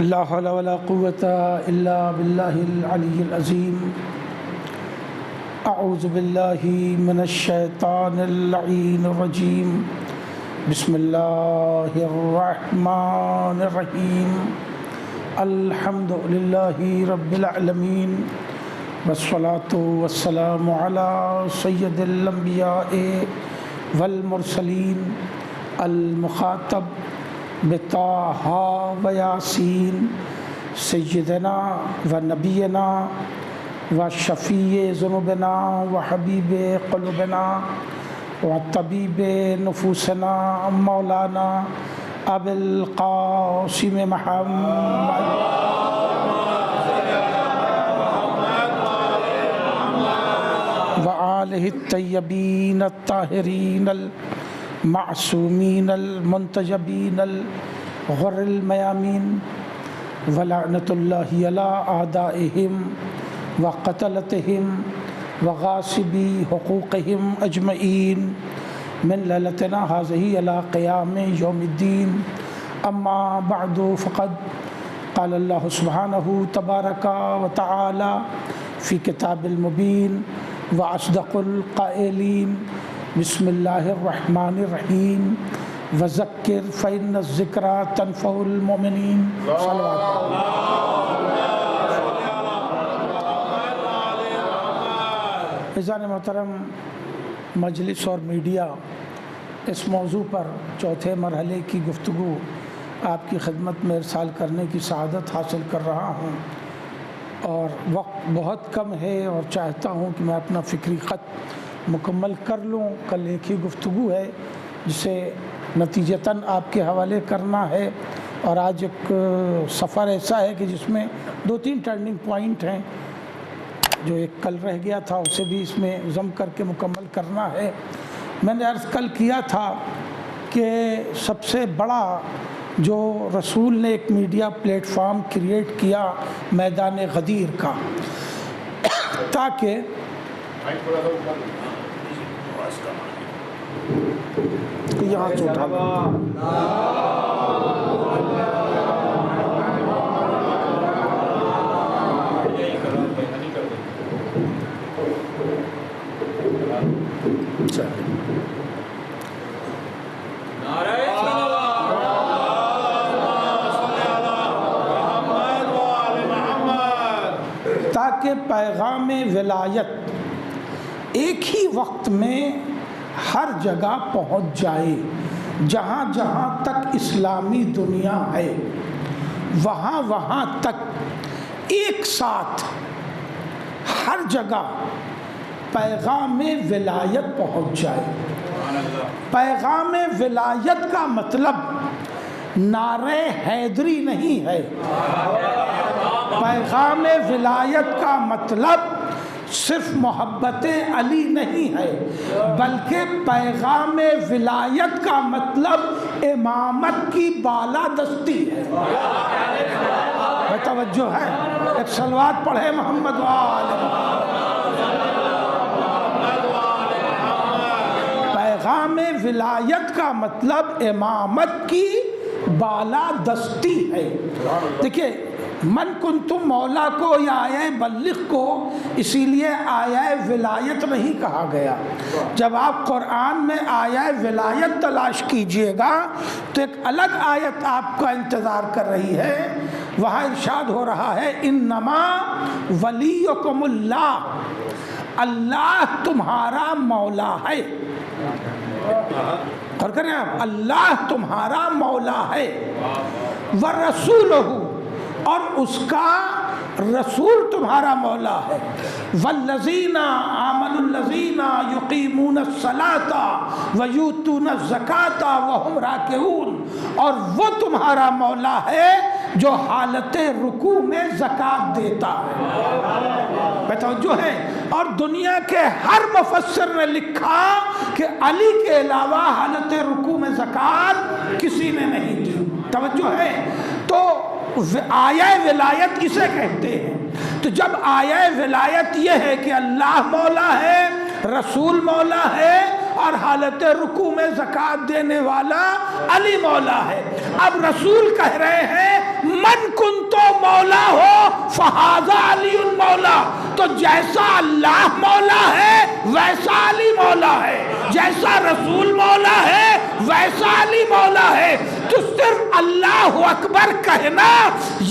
لا حول ولا قوة إلا بالله العلي العظيم. أعوذ بالله من الشيطان اللعين الرجيم. بسم الله الرحمن الرحيم. الحمد لله رب العالمين، والصلاة والسلام على سيد الأنبياء والمرسلين المخاطب بطه وياسين سيدنا ونبينا وشفيع ذنوبنا وحبيب قلوبنا وطبيب نفوسنا مولانا أبي القاسم محمد وآله الطيبين الطاهرين المعصومين المنتجبين الغر الميامين، ولعنة الله على أعدائهم وقتلتهم وغاصبي حقوقهم أجمعين من ليلتنا هذه إلى قيام يوم الدين. أما بعد، فقد قال الله سبحانه تبارك وتعالى في كتاب المبين وأصدق القائلين: بسم الله الرحمن الرحيم وذكر فإن الذكرى تنفع المؤمنين. عزیزان محترم، مجلس اور میڈیا، اس موضوع پر چوتھے مرحلے کی گفتگو آپ کی خدمت میں ارسال کرنے کی سعادت حاصل کر رہا ہوں، اور وقت بہت کم ہے اور چاہتا ہوں کہ میں اپنا فکری خط مکمل کر لوں. کل ایک ہی گفتگو ہے جسے نتیجتاً آپ کے حوالے کرنا ہے، اور آج ایک سفر ایسا ہے کہ جس میں 2-3 ٹرننگ پوائنٹ ہیں. جو ایک کل رہ گیا تھا اسے بھی اس میں ضم کر کے مکمل کرنا ہے. میں نے عرض کل کیا تھا کہ سب سے بڑا جو رسول نے ایک میڈیا پلیٹ فارم کریٹ کیا میدان غدیر کا، تاکہ یہاں سے اٹھا تاکہ پیغام ولایت ایک ہی وقت میں ہر جگہ پہنچ جائے. جہاں جہاں تک اسلامی دنیا ہے وہاں وہاں تک ایک ساتھ ہر جگہ پیغام ولایت پہنچ جائے. پیغام ولایت کا مطلب نعرہ حیدری نہیں ہے. پیغام ولایت کا مطلب صرف محبت علی نہیں ہے، بلکہ پیغام ولایت کا مطلب امامت کی بالادستی ہے. توجہ ہے؟ ایک صلوات پڑھے محمد وآلہ محمد. پیغام ولایت کا مطلب امامت کی بالادستی ہے. دیکھیے، من کنتم مولا کو یا آیہ بلغ کو اسی لیے آیہ ولایت نہیں کہا گیا. جب آپ قرآن میں آیہ ولایت تلاش کیجئے گا تو ایک الگ آیت آپ کا انتظار کر رہی ہے. وہاں ارشاد ہو رہا ہے: انما ولیکم اللہ، اللہ تمہارا مولا ہے. اور کریں آپ، اللہ تمہارا مولا ہے. ورسولہ، اور اس کا رسول تمہارا مولا ہے. والذین آمنوا الذین یقیمون الصلاۃ ویؤتون الزکاۃ وہم راکعون، اور وہ تمہارا مولا ہے جو حالت رکوع میں زکوٰۃ دیتا ہے. توجہ ہے؟ اور دنیا کے ہر مفسر نے لکھا کہ علی کے علاوہ حالت رکوع میں زکوٰۃ کسی نے نہیں دی. توجہ ہے؟ تو آیہ ولایت اسے کہتے ہیں. تو جب آیہ ولایت یہ ہے کہ اللہ مولا ہے، رسول مولا ہے، اور حالت رکوع میں زکوٰۃ دینے والا علی مولا ہے. اب رسول کہہ رہے ہیں من کن فہذا علی مولا، تو جیسا اللہ مولا ہے ویسا علی مولا ہے، جیسا رسول مولا ہے ویسا علی مولا ہے۔ تو صرف اللہ اکبر کہنا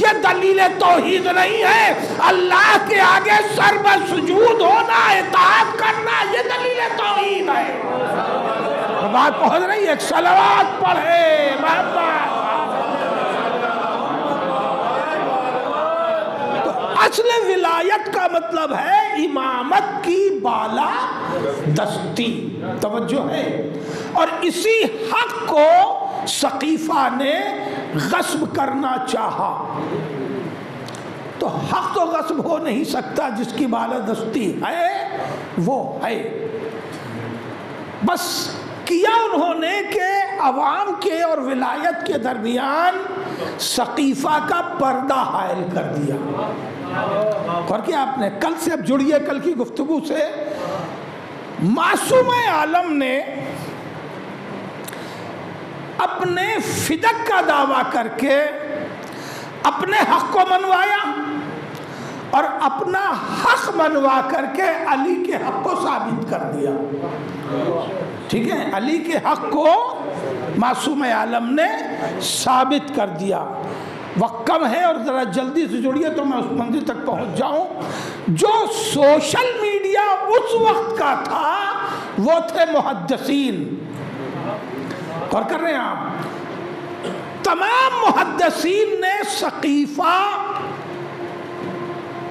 یہ دلیل توحید نہیں ہے، اللہ کے آگے سر بر سجود ہونا، اطاعت کرنا، یہ دلیل توحید ہے۔ بات پہنچ رہی ہے؟ ایک صلوات پڑھے محمد۔ اصل ولایت کا مطلب ہے امامت کی بالا دستی، توجہ ہے۔ اور اسی حق کو سقیفہ نے غصب کرنا چاہا، تو حق تو غصب ہو نہیں سکتا، جس کی بالا دستی ہے وہ ہے۔ بس کیا انہوں نے کہ عوام کے اور ولایت کے درمیان سقیفہ کا پردہ حائل کر دیا۔ اور کیا آپ نے کل سے اب جڑیے کل کی گفتگو سے، معصوم عالم نے اپنے فدق کا دعویٰ کر کے اپنے حق کو منوایا اور اپنا حق منوا کر کے علی کے حق کو ثابت کر دیا۔ ٹھیک ہے، علی کے حق کو معصوم عالم نے ثابت کر دیا۔ وقت کم ہے اور ذرا جلدی سے جڑیے تو میں اس منزل تک پہنچ جاؤں۔ جو سوشل میڈیا اس وقت کا تھا وہ تھے محدثین، اور کر رہے ہیں آپ، تمام محدثین نے سقیفہ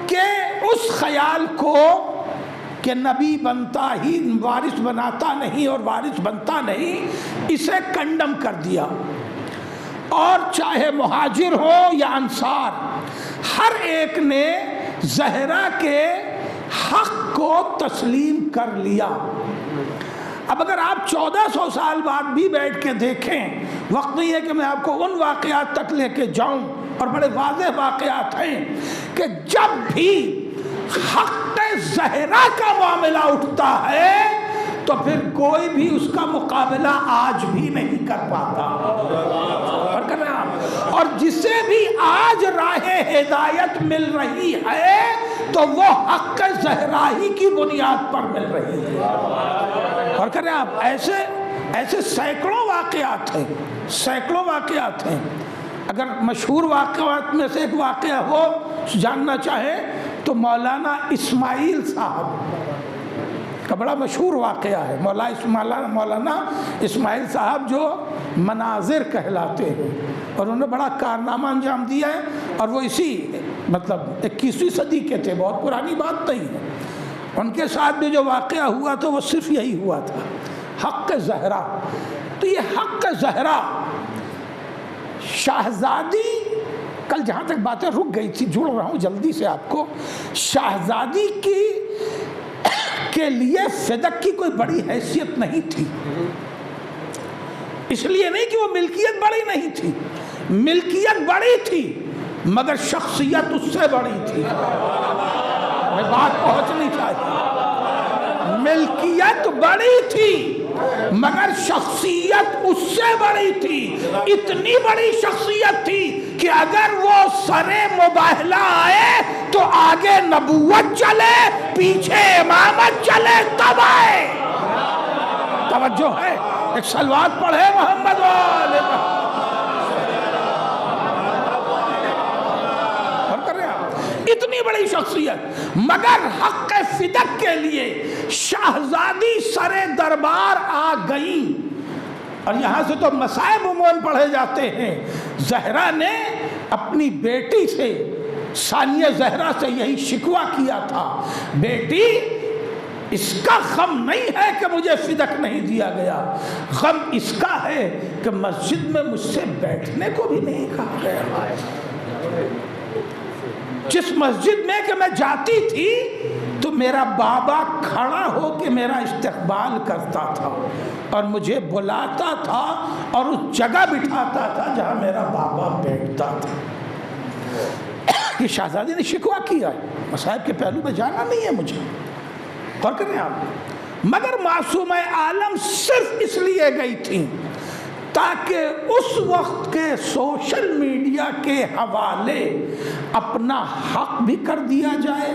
کے اس خیال کو کہ نبی بنتا ہی وارث بناتا نہیں اور وارث بنتا نہیں، اسے کنڈم کر دیا۔ اور چاہے مہاجر ہو یا انصار، ہر ایک نے زہرا کے حق کو تسلیم کر لیا۔ اب اگر آپ 1400 سال بعد بھی بیٹھ کے دیکھیں، وقت نہیں ہے کہ میں آپ کو ان واقعات تک لے کے جاؤں، اور بڑے واضح واقعات ہیں کہ جب بھی حق زہرا کا معاملہ اٹھتا ہے تو پھر کوئی بھی اس کا مقابلہ آج بھی نہیں کر پاتا۔ اور جسے بھی آج راہ ہدایت مل رہی ہے تو وہ حق زہرا ہی کی بنیاد پر مل رہی ہے۔ اور کریں آپ، ایسے سینکڑوں واقعات ہیں، سینکڑوں واقعات ہیں۔ اگر مشہور واقعات میں سے ایک واقعہ ہو جاننا چاہے تو مولانا اسماعیل صاحب کا بڑا مشہور واقعہ ہے۔ مولانا اسماعیل صاحب جو مناظر کہلاتے ہیں، اور انہوں نے بڑا کارنامہ انجام دیا ہے، اور وہ اسی 21ویں صدی کے تھے، بہت پرانی بات نہیں ہے۔ ان کے ساتھ بھی جو واقعہ ہوا تو وہ صرف یہی ہوا تھا، حق زہرا۔ تو یہ حق زہرا شہزادی، کل جہاں تک باتیں رک گئی تھی، جڑ رہا ہوں جلدی سے آپ کو، شہزادی کے لیے فدق کی کوئی بڑی حیثیت نہیں تھی۔ اس لیے نہیں کہ وہ ملکیت بڑی نہیں تھی، ملکیت بڑی تھی مگر شخصیت اس سے بڑی تھی۔ میں بات پہنچنی چاہیے، ملکیت بڑی تھی مگر شخصیت اس سے بڑی تھی۔ اتنی بڑی شخصیت تھی کہ اگر وہ سرے مباہلہ آئے تو آگے نبوت چلے، پیچھے امامت چلے، تب آئے۔ توجہ ہے؟ ایک صلوات پڑھے محمد والے محمد۔ اتنی بڑی شخصیت، مگر حق فدق کے لیے شہزادی سر دربار آ گئی۔ اور یہاں سے تو مصائب عموماً پڑھے جاتے ہیں۔ زہرا نے اپنی بیٹی سے، ثانیہ زہرا سے یہی شکوہ کیا تھا، بیٹی اس کا غم نہیں ہے کہ مجھے فدق نہیں دیا گیا، غم اس کا ہے کہ مسجد میں مجھ سے بیٹھنے کو بھی نہیں کہا گیا۔ جس مسجد میں کہ میں جاتی تھی تو میرا بابا کھڑا ہو کے میرا استقبال کرتا تھا اور مجھے بلاتا تھا اور اس جگہ بٹھاتا تھا جہاں میرا بابا بیٹھتا تھا۔ یہ شہزادی نے شکوہ کیا ہے، مصائب کے پہلو میں جانا نہیں ہے مجھے، غور کریں آپ۔ مگر معصومہ عالم صرف اس لیے گئی تھی تاکہ اس وقت کے سوشل میڈیا کے حوالے اپنا حق بھی کر دیا جائے،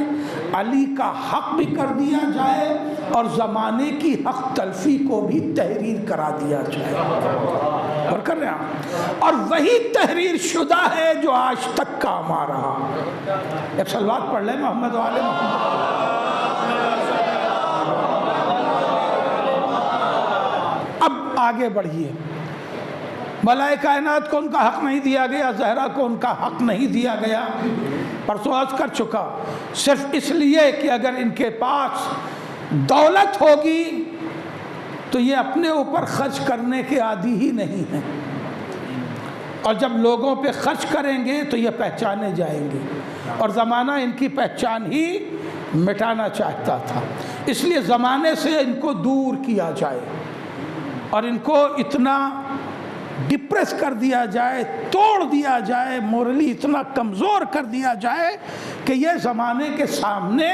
علی کا حق بھی کر دیا جائے، اور زمانے کی حق تلفی کو بھی تحریر کرا دیا جائے۔ اور کر رہے ہیں، اور وہی تحریر شدہ ہے جو آج تک کام آ رہا۔ ایک صلوات پڑھ لیں محمد والے محمد۔ اب آگے بڑھیے، ملائے کائنات کو ان کا حق نہیں دیا گیا، زہرا کو ان کا حق نہیں دیا گیا، پرسوں عرض کر چکا، صرف اس لیے کہ اگر ان کے پاس دولت ہوگی تو یہ اپنے اوپر خرچ کرنے کے عادی ہی نہیں ہیں، اور جب لوگوں پہ خرچ کریں گے تو یہ پہچانے جائیں گے، اور زمانہ ان کی پہچان ہی مٹانا چاہتا تھا، اس لیے زمانے سے ان کو دور کیا جائے اور ان کو اتنا ڈپریس کر دیا جائے، توڑ دیا جائے، مورلی اتنا کمزور کر دیا جائے کہ یہ زمانے کے سامنے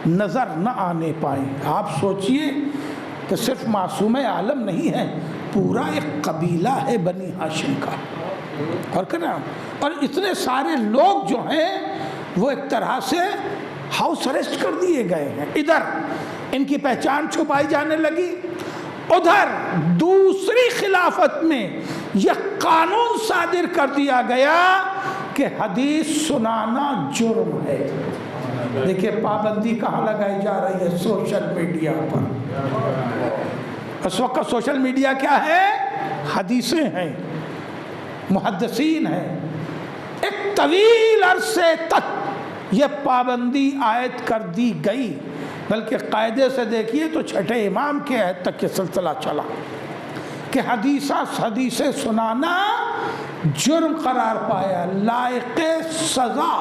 نظر نہ آنے پائیں۔ آپ سوچئے کہ صرف معصوم عالم نہیں ہے، پورا ایک قبیلہ ہے بنی ہاشم کا، اور کہنا، اور اتنے سارے لوگ جو ہیں وہ ایک طرح سے ہاؤس اریسٹ کر دیے گئے ہیں۔ ادھر ان کی پہچان چھپائی جانے لگی، ادھر دوسری خلافت میں یہ قانون صادر کر دیا گیا کہ حدیث سنانا جرم ہے۔ دیکھیں پابندی کہاں لگائی جا رہی ہے؟ سوشل میڈیا پر۔ اس وقت سوشل میڈیا کیا ہے؟ حدیثیں ہیں، محدثین ہیں۔ ایک طویل عرصے تک یہ پابندی عائد کر دی گئی، بلکہ قاعدے سے دیکھیے تو چھٹے امام کے عہد تک یہ سلسلہ چلا کہ حدیثیں سنانا جرم قرار پایا، لائق سزا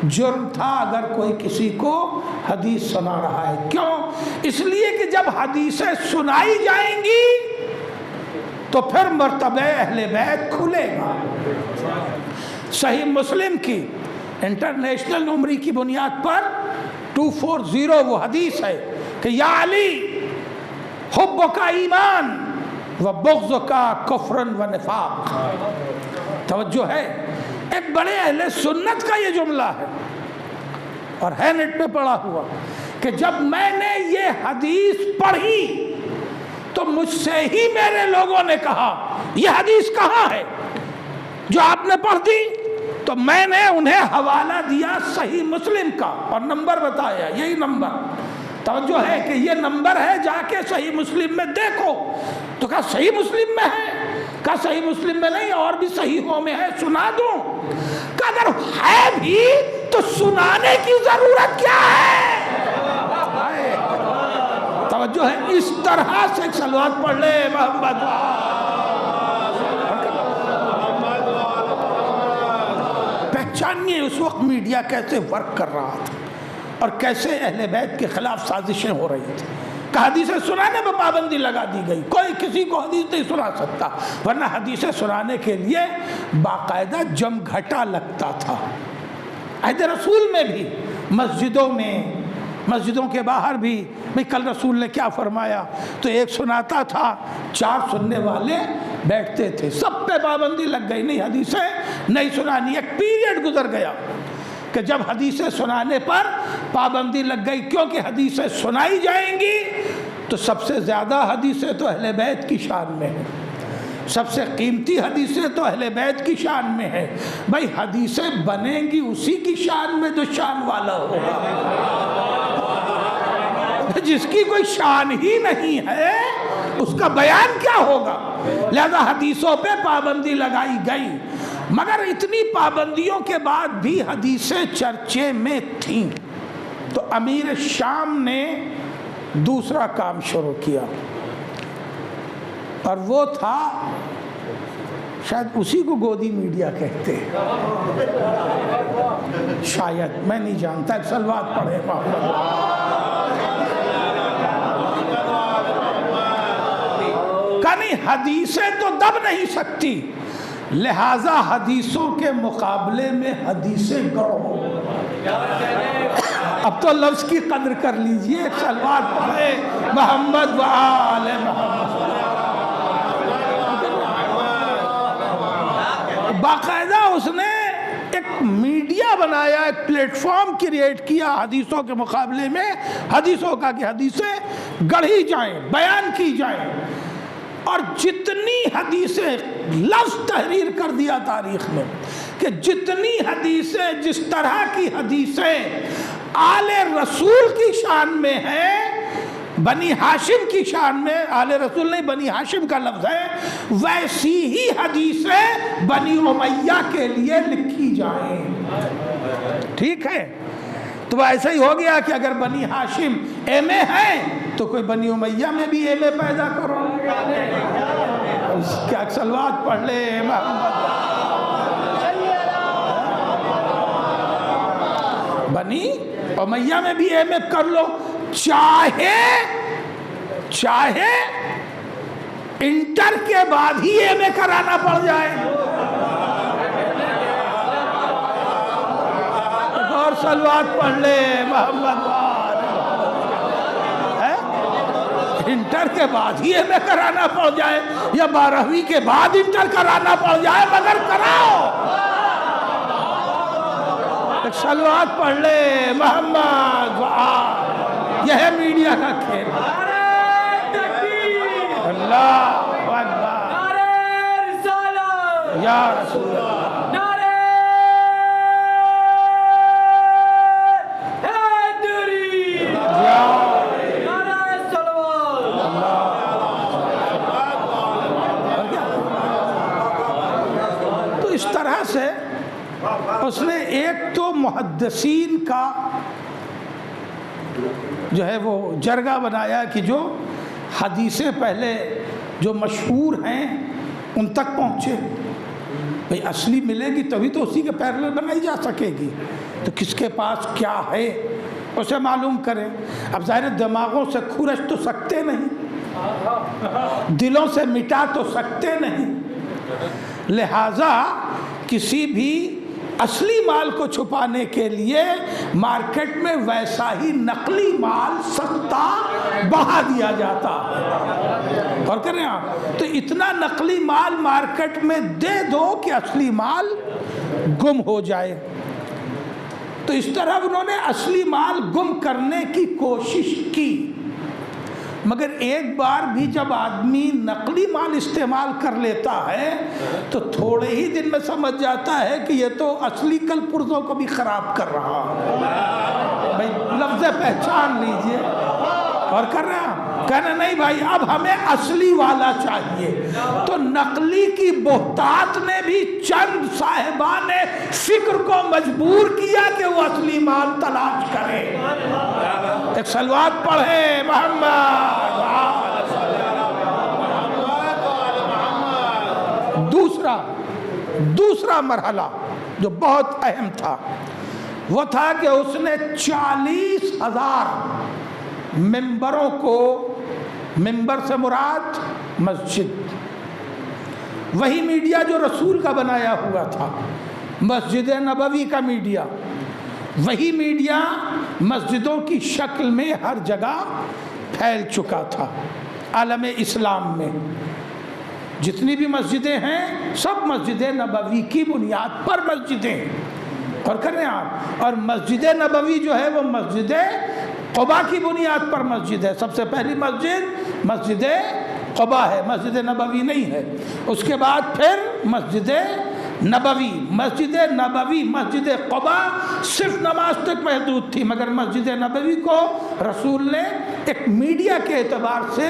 جرم تھا اگر کوئی کسی کو حدیث سنا رہا ہے۔ کیوں؟ اس لیے کہ جب حدیثیں سنائی جائیں گی تو پھر مرتبہ اہل بیت کھلے گا۔ صحیح مسلم کی انٹرنیشنل نمبری کی بنیاد پر 240 وہ حدیث ہے کہ یا علی حب کا ایمان و بغض کا کفر و نفاق۔ توجہ ہے، ایک بڑے اہل سنت کا یہ جملہ ہے اور ہے نیٹ پہ پڑا ہوا کہ جب میں نے یہ حدیث پڑھی تو مجھ سے ہی میرے لوگوں نے کہا یہ حدیث کہاں ہے جو آپ نے پڑھ دی؟ تو میں نے انہیں حوالہ دیا صحیح مسلم کا اور نمبر بتایا، یہی نمبر۔ توجہ ہے کہ یہ نمبر ہے، جا کے صحیح مسلم میں دیکھو۔ تو کہا صحیح مسلم میں ہے؟ کہا صحیح مسلم میں نہیں، اور بھی صحیحوں میں ہے، سنا دوں؟ کہا اگر ہے بھی تو سنانے کی ضرورت کیا ہے؟ توجہ ہے، اس طرح سے ایک صلوات پڑھ لے محمد۔ پہچانیے اس وقت میڈیا کیسے ورک کر رہا تھا اور کیسے اہل بیت کے خلاف سازشیں ہو رہی تھی کہ حدیثیں سنانے میں پابندی لگا دی گئی، کوئی کسی کو حدیث نہیں سنا سکتا، ورنہ حدیثیں سنانے کے لیے باقاعدہ جم گھٹا لگتا تھا۔ عہد رسول میں بھی، مسجدوں میں، مسجدوں کے باہر بھی، بھئی کل رسول نے کیا فرمایا، تو ایک سناتا تھا، 4 سننے والے بیٹھتے تھے، سب پہ پابندی لگ گئی، نہیں حدیثیں نہیں سنانی۔ ایک پیریڈ گزر گیا کہ جب حدیثیں سنانے پر پابندی لگ گئی، کیونکہ حدیثیں سنائی جائیں گی تو سب سے زیادہ حدیثیں تو اہل بیت کی شان میں ہیں، سب سے قیمتی حدیثیں تو اہل بیت کی شان میں ہے۔ بھائی حدیثیں بنیں گی اسی کی شان میں جو شان والا ہوگا، جس کی کوئی شان ہی نہیں ہے اس کا بیان کیا ہوگا؟ لہذا حدیثوں پہ پابندی لگائی گئی، مگر اتنی پابندیوں کے بعد بھی حدیثیں چرچے میں تھیں، تو امیر شام نے دوسرا کام شروع کیا، اور وہ تھا، شاید اسی کو گودی میڈیا کہتے ہیں، شاید، میں نہیں جانتا، ایک صلوات پڑھے محمد۔ کہنی حدیثیں تو دب نہیں سکتی، لہٰذا حدیثوں کے مقابلے میں حدیثیں گڑھو۔ اب تو لفظ کی قدر کر لیجئے، ایک صلوات پڑھے محمد و آل محمد۔ باقاعدہ اس نے ایک میڈیا بنایا، ایک پلیٹ فارم کریٹ کیا حدیثوں کے مقابلے میں، حدیثوں کا کہ حدیثیں گڑھی جائیں، بیان کی جائیں، اور جتنی حدیثیں لفظ تحریر کر دیا تاریخ میں کہ جتنی حدیثیں، جس طرح کی حدیثیں آل رسول کی شان میں ہیں، بنی ہاشم کی شان میں، آل رسول نہیں بنی ہاشم کا لفظ ہے، ویسی ہی حدیثیں بنی امیہ کے لیے لکھی جائیں۔ ٹھیک ہے، تو ایسا ہی ہو گیا کہ اگر بنی ہاشم ایم اے ہے تو کوئی بنی امیہ میں بھی ایم اے پیدا کرو، کیا صلوات پڑھ لے محمد۔ بنی امیہ میں بھی ایم اے کر لو، چاہے انٹر کے بعد ہی ایم اے کرانا پڑ جائے۔ اور صلوات پڑھ لے محمد، انٹر کے بعد ہی ایم اے کرانا پڑ جائے یا 12ویں کے بعد انٹر کرانا پڑ جائے، مگر کراؤ۔ صلوات پڑھ لے محمد، یہ ہے میڈیا کا کھیل۔ اللہ اکبر، یا رسول اللہ، تو اس طرح سے اس نے ایک تو محدثین کا جو ہے وہ جرگہ بنایا کہ جو حدیثیں پہلے جو مشہور ہیں ان تک پہنچے، بھئی اصلی ملے گی تبھی تو اسی کے پیرلل بنائی جا سکے گی، تو کس کے پاس کیا ہے اسے معلوم کریں۔ اب ظاہر دماغوں سے کھرچ تو سکتے نہیں، دلوں سے مٹا تو سکتے نہیں، لہٰذا کسی بھی اصلی مال کو چھپانے کے لیے مارکیٹ میں ویسا ہی نقلی مال سستا بہا دیا جاتا ہے۔ اور کریں آپ تو اتنا نقلی مال مارکیٹ میں دے دو کہ اصلی مال گم ہو جائے۔ تو اس طرح انہوں نے اصلی مال گم کرنے کی کوشش کی، مگر ایک بار بھی جب آدمی نقلی مال استعمال کر لیتا ہے تو تھوڑے ہی دن میں سمجھ جاتا ہے کہ یہ تو اصلی کل پرزوں کو بھی خراب کر رہا ہے۔ بھائی لفظ پہچان لیجئے، اور کر رہے ہیں کہنا نہیں بھائی اب ہمیں اصلی والا چاہیے، تو نقلی کی بہتات نے بھی چند صاحبان فکر کو مجبور کیا کہ وہ اصلی مال تلاش کرے۔ ایک صلوات پڑھے محمد۔ دوسرا مرحلہ جو بہت اہم تھا وہ تھا کہ اس نے 40,000 ممبروں کو، ممبر سے مراد مسجد، وہی میڈیا جو رسول کا بنایا ہوا تھا، مسجد نبوی کا میڈیا، وہی میڈیا مسجدوں کی شکل میں ہر جگہ پھیل چکا تھا عالم اسلام میں۔ جتنی بھی مسجدیں ہیں سب مسجد نبوی کی بنیاد پر مسجدیں، اور کریں آپ، اور مسجد نبوی جو ہے وہ مسجد قباء کی بنیاد پر مسجد ہے۔ سب سے پہلی مسجد قباء ہے، مسجد نبوی نہیں ہے۔ اس کے بعد پھر مسجد نبوی، مسجد قباء صرف نماز تک محدود تھی، مگر مسجد نبوی کو رسول نے ایک میڈیا کے اعتبار سے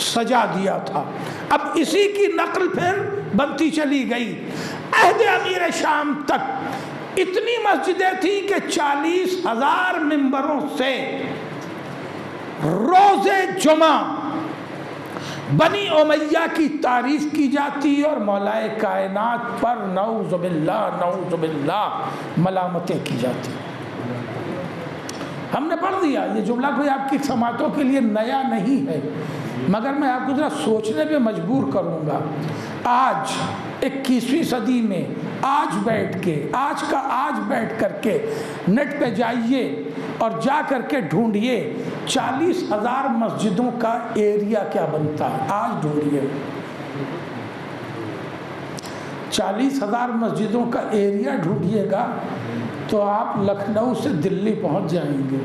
سجا دیا تھا۔ اب اسی کی نقل پھر بنتی چلی گئی۔ عہد امیر شام تک اتنی مسجدیں تھیں کہ 40,000 ممبروں سے روز جمعہ بنی امیہ کی تعریف کی جاتی اور مولا کائنات پر نعوذ باللہ ملامتیں کی جاتی۔ ہم نے پڑھ دیا، یہ جملہ کوئی آپ کی سماعتوں کے لیے نیا نہیں ہے، مگر میں آپ کو ذرا سوچنے پہ مجبور کروں گا۔ آج 21ویں صدی میں آج بیٹھ کر کے نیٹ پہ جائیے اور جا کر کے ڈھونڈیے 40,000 مسجدوں کا ایریا کیا بنتا ہے، آج ڈھونڈیے 40,000 مسجدوں کا ایریا ڈھونڈیے گا تو آپ لکھنؤ سے دلی پہنچ جائیں گے.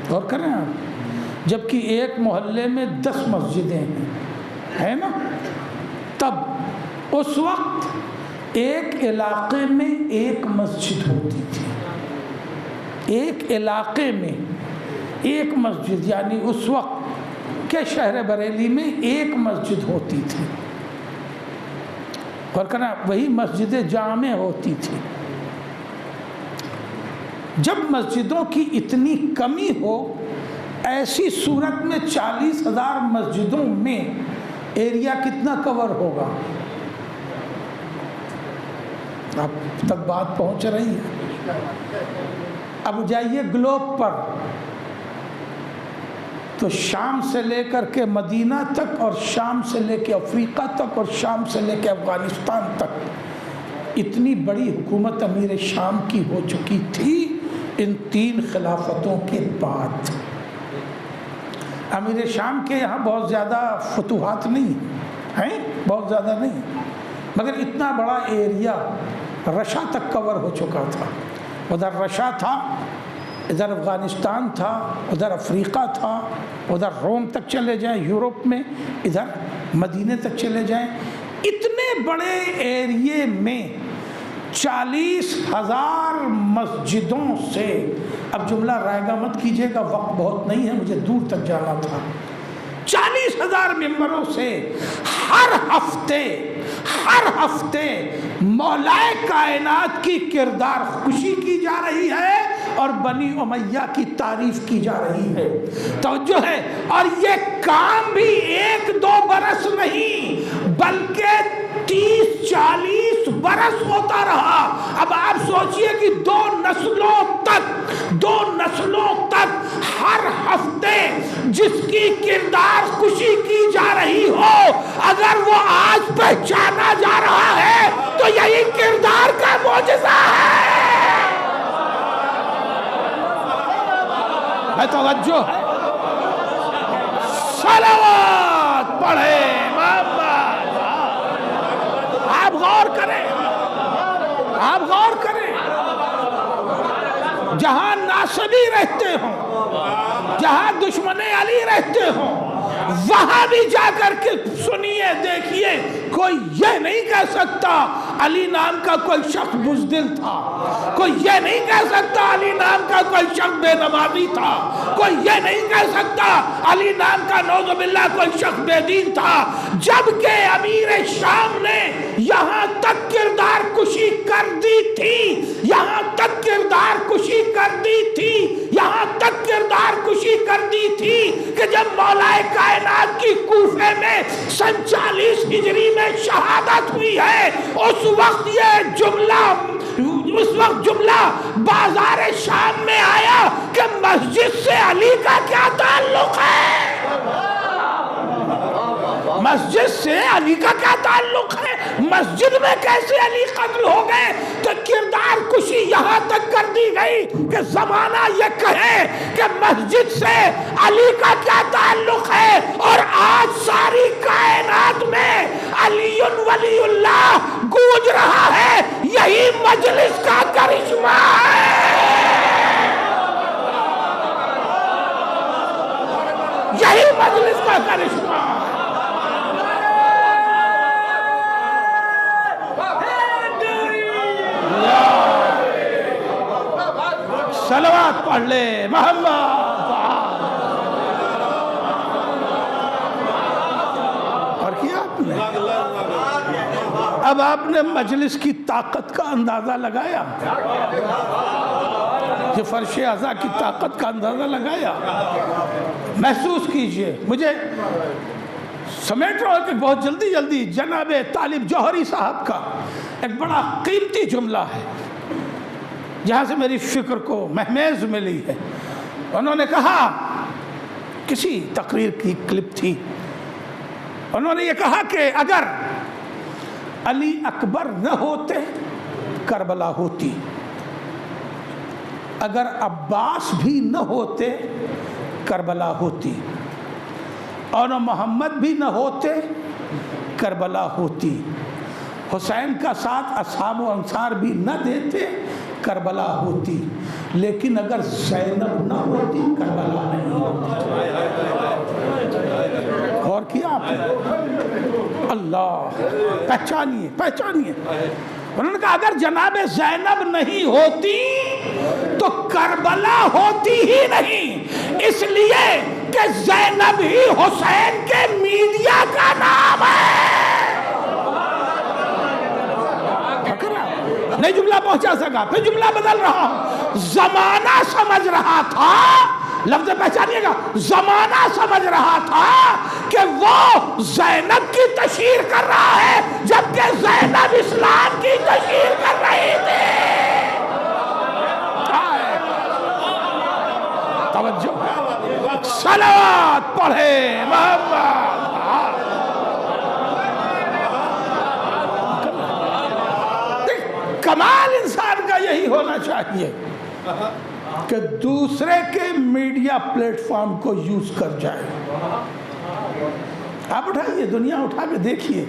اور کریں آپ, جبکہ ایک محلے میں 10 مسجدیں ہیں نا. تب اس وقت ایک علاقے میں ایک مسجد ہوتی تھی, ایک علاقے میں ایک مسجد, یعنی اس وقت کے شہر بریلی میں ایک مسجد ہوتی تھی. اور کہنا وہی مسجد جامع ہوتی تھی. جب مسجدوں کی اتنی کمی ہو, ایسی صورت میں 40,000 مسجدوں میں ایریا کتنا کور ہوگا؟ اب تک بات پہنچ رہی ہے. اب جائیے گلوب پر, تو شام سے لے کر کے مدینہ تک, اور شام سے لے کے افریقہ تک, اور شام سے لے کے افغانستان تک اتنی بڑی حکومت امیر شام کی ہو چکی تھی ان 3 خلافتوں کے بعد. امیر شام کے یہاں بہت زیادہ فتوحات نہیں ہیں, بہت زیادہ نہیں, مگر اتنا بڑا ایریا رشا تک کور ہو چکا تھا. ادھر رشا تھا, ادھر افغانستان تھا, ادھر افریقہ تھا, ادھر روم تک چلے جائیں یورپ میں, ادھر مدینے تک چلے جائیں. اتنے بڑے ایریے میں 40,000 مسجدوں سے, اب جملہ رائے گا مت کیجیے گا, وقت بہت نہیں ہے, مجھے دور تک جانا تھا. 40,000 ممبروں سے ہر ہفتے مولائے کائنات کی کردار خوشی کی جا رہی ہے اور بنی امیہ کی تعریف کی جا رہی ہے. توجہ ہے. اور یہ کام بھی 1-2 برس نہیں بلکہ 30-40 برس ہوتا رہا. اب آپ سوچئے کہ 2 نسلوں تک ہر ہفتے جس کی کردار خوشی کی جا رہی ہو, اگر وہ آج پہچانا جا رہا ہے تو یہی کردار کا معجزہ ہے. توجہ ہے. صلوات پڑھے محمد. آپ غور کریں, آپ غور کریں. جہاں ناصبی رہتے ہوں, جہاں دشمن علی رہتے ہوں, وہاں بھی جا کر کے سنیے, دیکھیے, کوئی یہ نہیں کہہ سکتا علی نام کا کوئی شخص بزدل تھا, کوئی یہ نہیں کہہ سکتا علی نام کا کوئی شخص بے نمازی تھا, کوئی یہ نہیں کہہ سکتا علی نام کا نعوذ باللہ کوئی شخص بے دین تھا. جبکہ امیر شام نے یہاں تک کردار کشی کر دی تھی, یہاں تک کردار کشی کر دی تھی, یہاں تک کردار کشی کر دی تھی کہ جب مولا کائنات کی کوفے میں 40 ہجری میں شہادت ہوئی ہے, اس وقت جملہ بازار شام میں آیا کہ مسجد سے علی کا کیا تعلق ہے, مسجد سے علی کا کیا تعلق ہے, مسجد میں کیسے علی قتل ہو گئے. تو کردار کشی یہاں تک کر دی گئی کہ زمانہ یہ کہے کہ مسجد سے علی کا کیا تعلق ہے, اور آج ساری کائنات میں علی ولی اللہ گونج رہا ہے. یہی مجلس کا کرشمہ ہے, یہی مجلس کا کرشمہ ہے. صلوات پڑھ لے محمد. اور کیا آپ نے, اب آپ نے مجلس کی طاقت کا اندازہ لگایا, یہ فرش اعضاء کی طاقت کا اندازہ لگایا. محسوس کیجئے. مجھے سمیٹ رہا ہوں کہ بہت جلدی جناب طالب جوہری صاحب کا ایک بڑا قیمتی جملہ ہے جہاں سے میری فکر کو مہمیز ملی ہے. انہوں نے کہا, کسی تقریر کی کلپ تھی, انہوں نے یہ کہا کہ اگر علی اکبر نہ ہوتے کربلا ہوتی, اگر عباس بھی نہ ہوتے کربلا ہوتی, اور محمد بھی نہ ہوتے کربلا ہوتی, حسین کا ساتھ اصحاب و انصار بھی نہ دیتے کربلا ہوتی، لیکن اگر زینب نہ ہوتی کربلا نہیں ہوتی۔ اور کیا آپ نے؟ اللہ، پہچانیے پہچانیے۔ انہوں نے کہا اگر جناب زینب نہیں ہوتی تو کربلا ہوتی ہی نہیں، اس لیے کہ زینب ہی حسین کے میڈیا کا نام ہے۔ نہیں جملہ پہنچا سکا، پھر جملہ بدل رہا ہوں۔ زمانہ سمجھ رہا تھا، لفظ پہچانیے گا، زمانہ سمجھ رہا تھا کہ وہ زینب کی تشہیر کر رہا ہے، جبکہ زینب اسلام کی تشہیر کر رہی تھی۔ توجہ، صلوات پڑھے محمد۔ کمال انسان کا یہی ہونا چاہیے کہ دوسرے کے میڈیا پلیٹ فارم کو یوز کر جائے۔ آپ اٹھائیے، دنیا اٹھا کے دیکھیے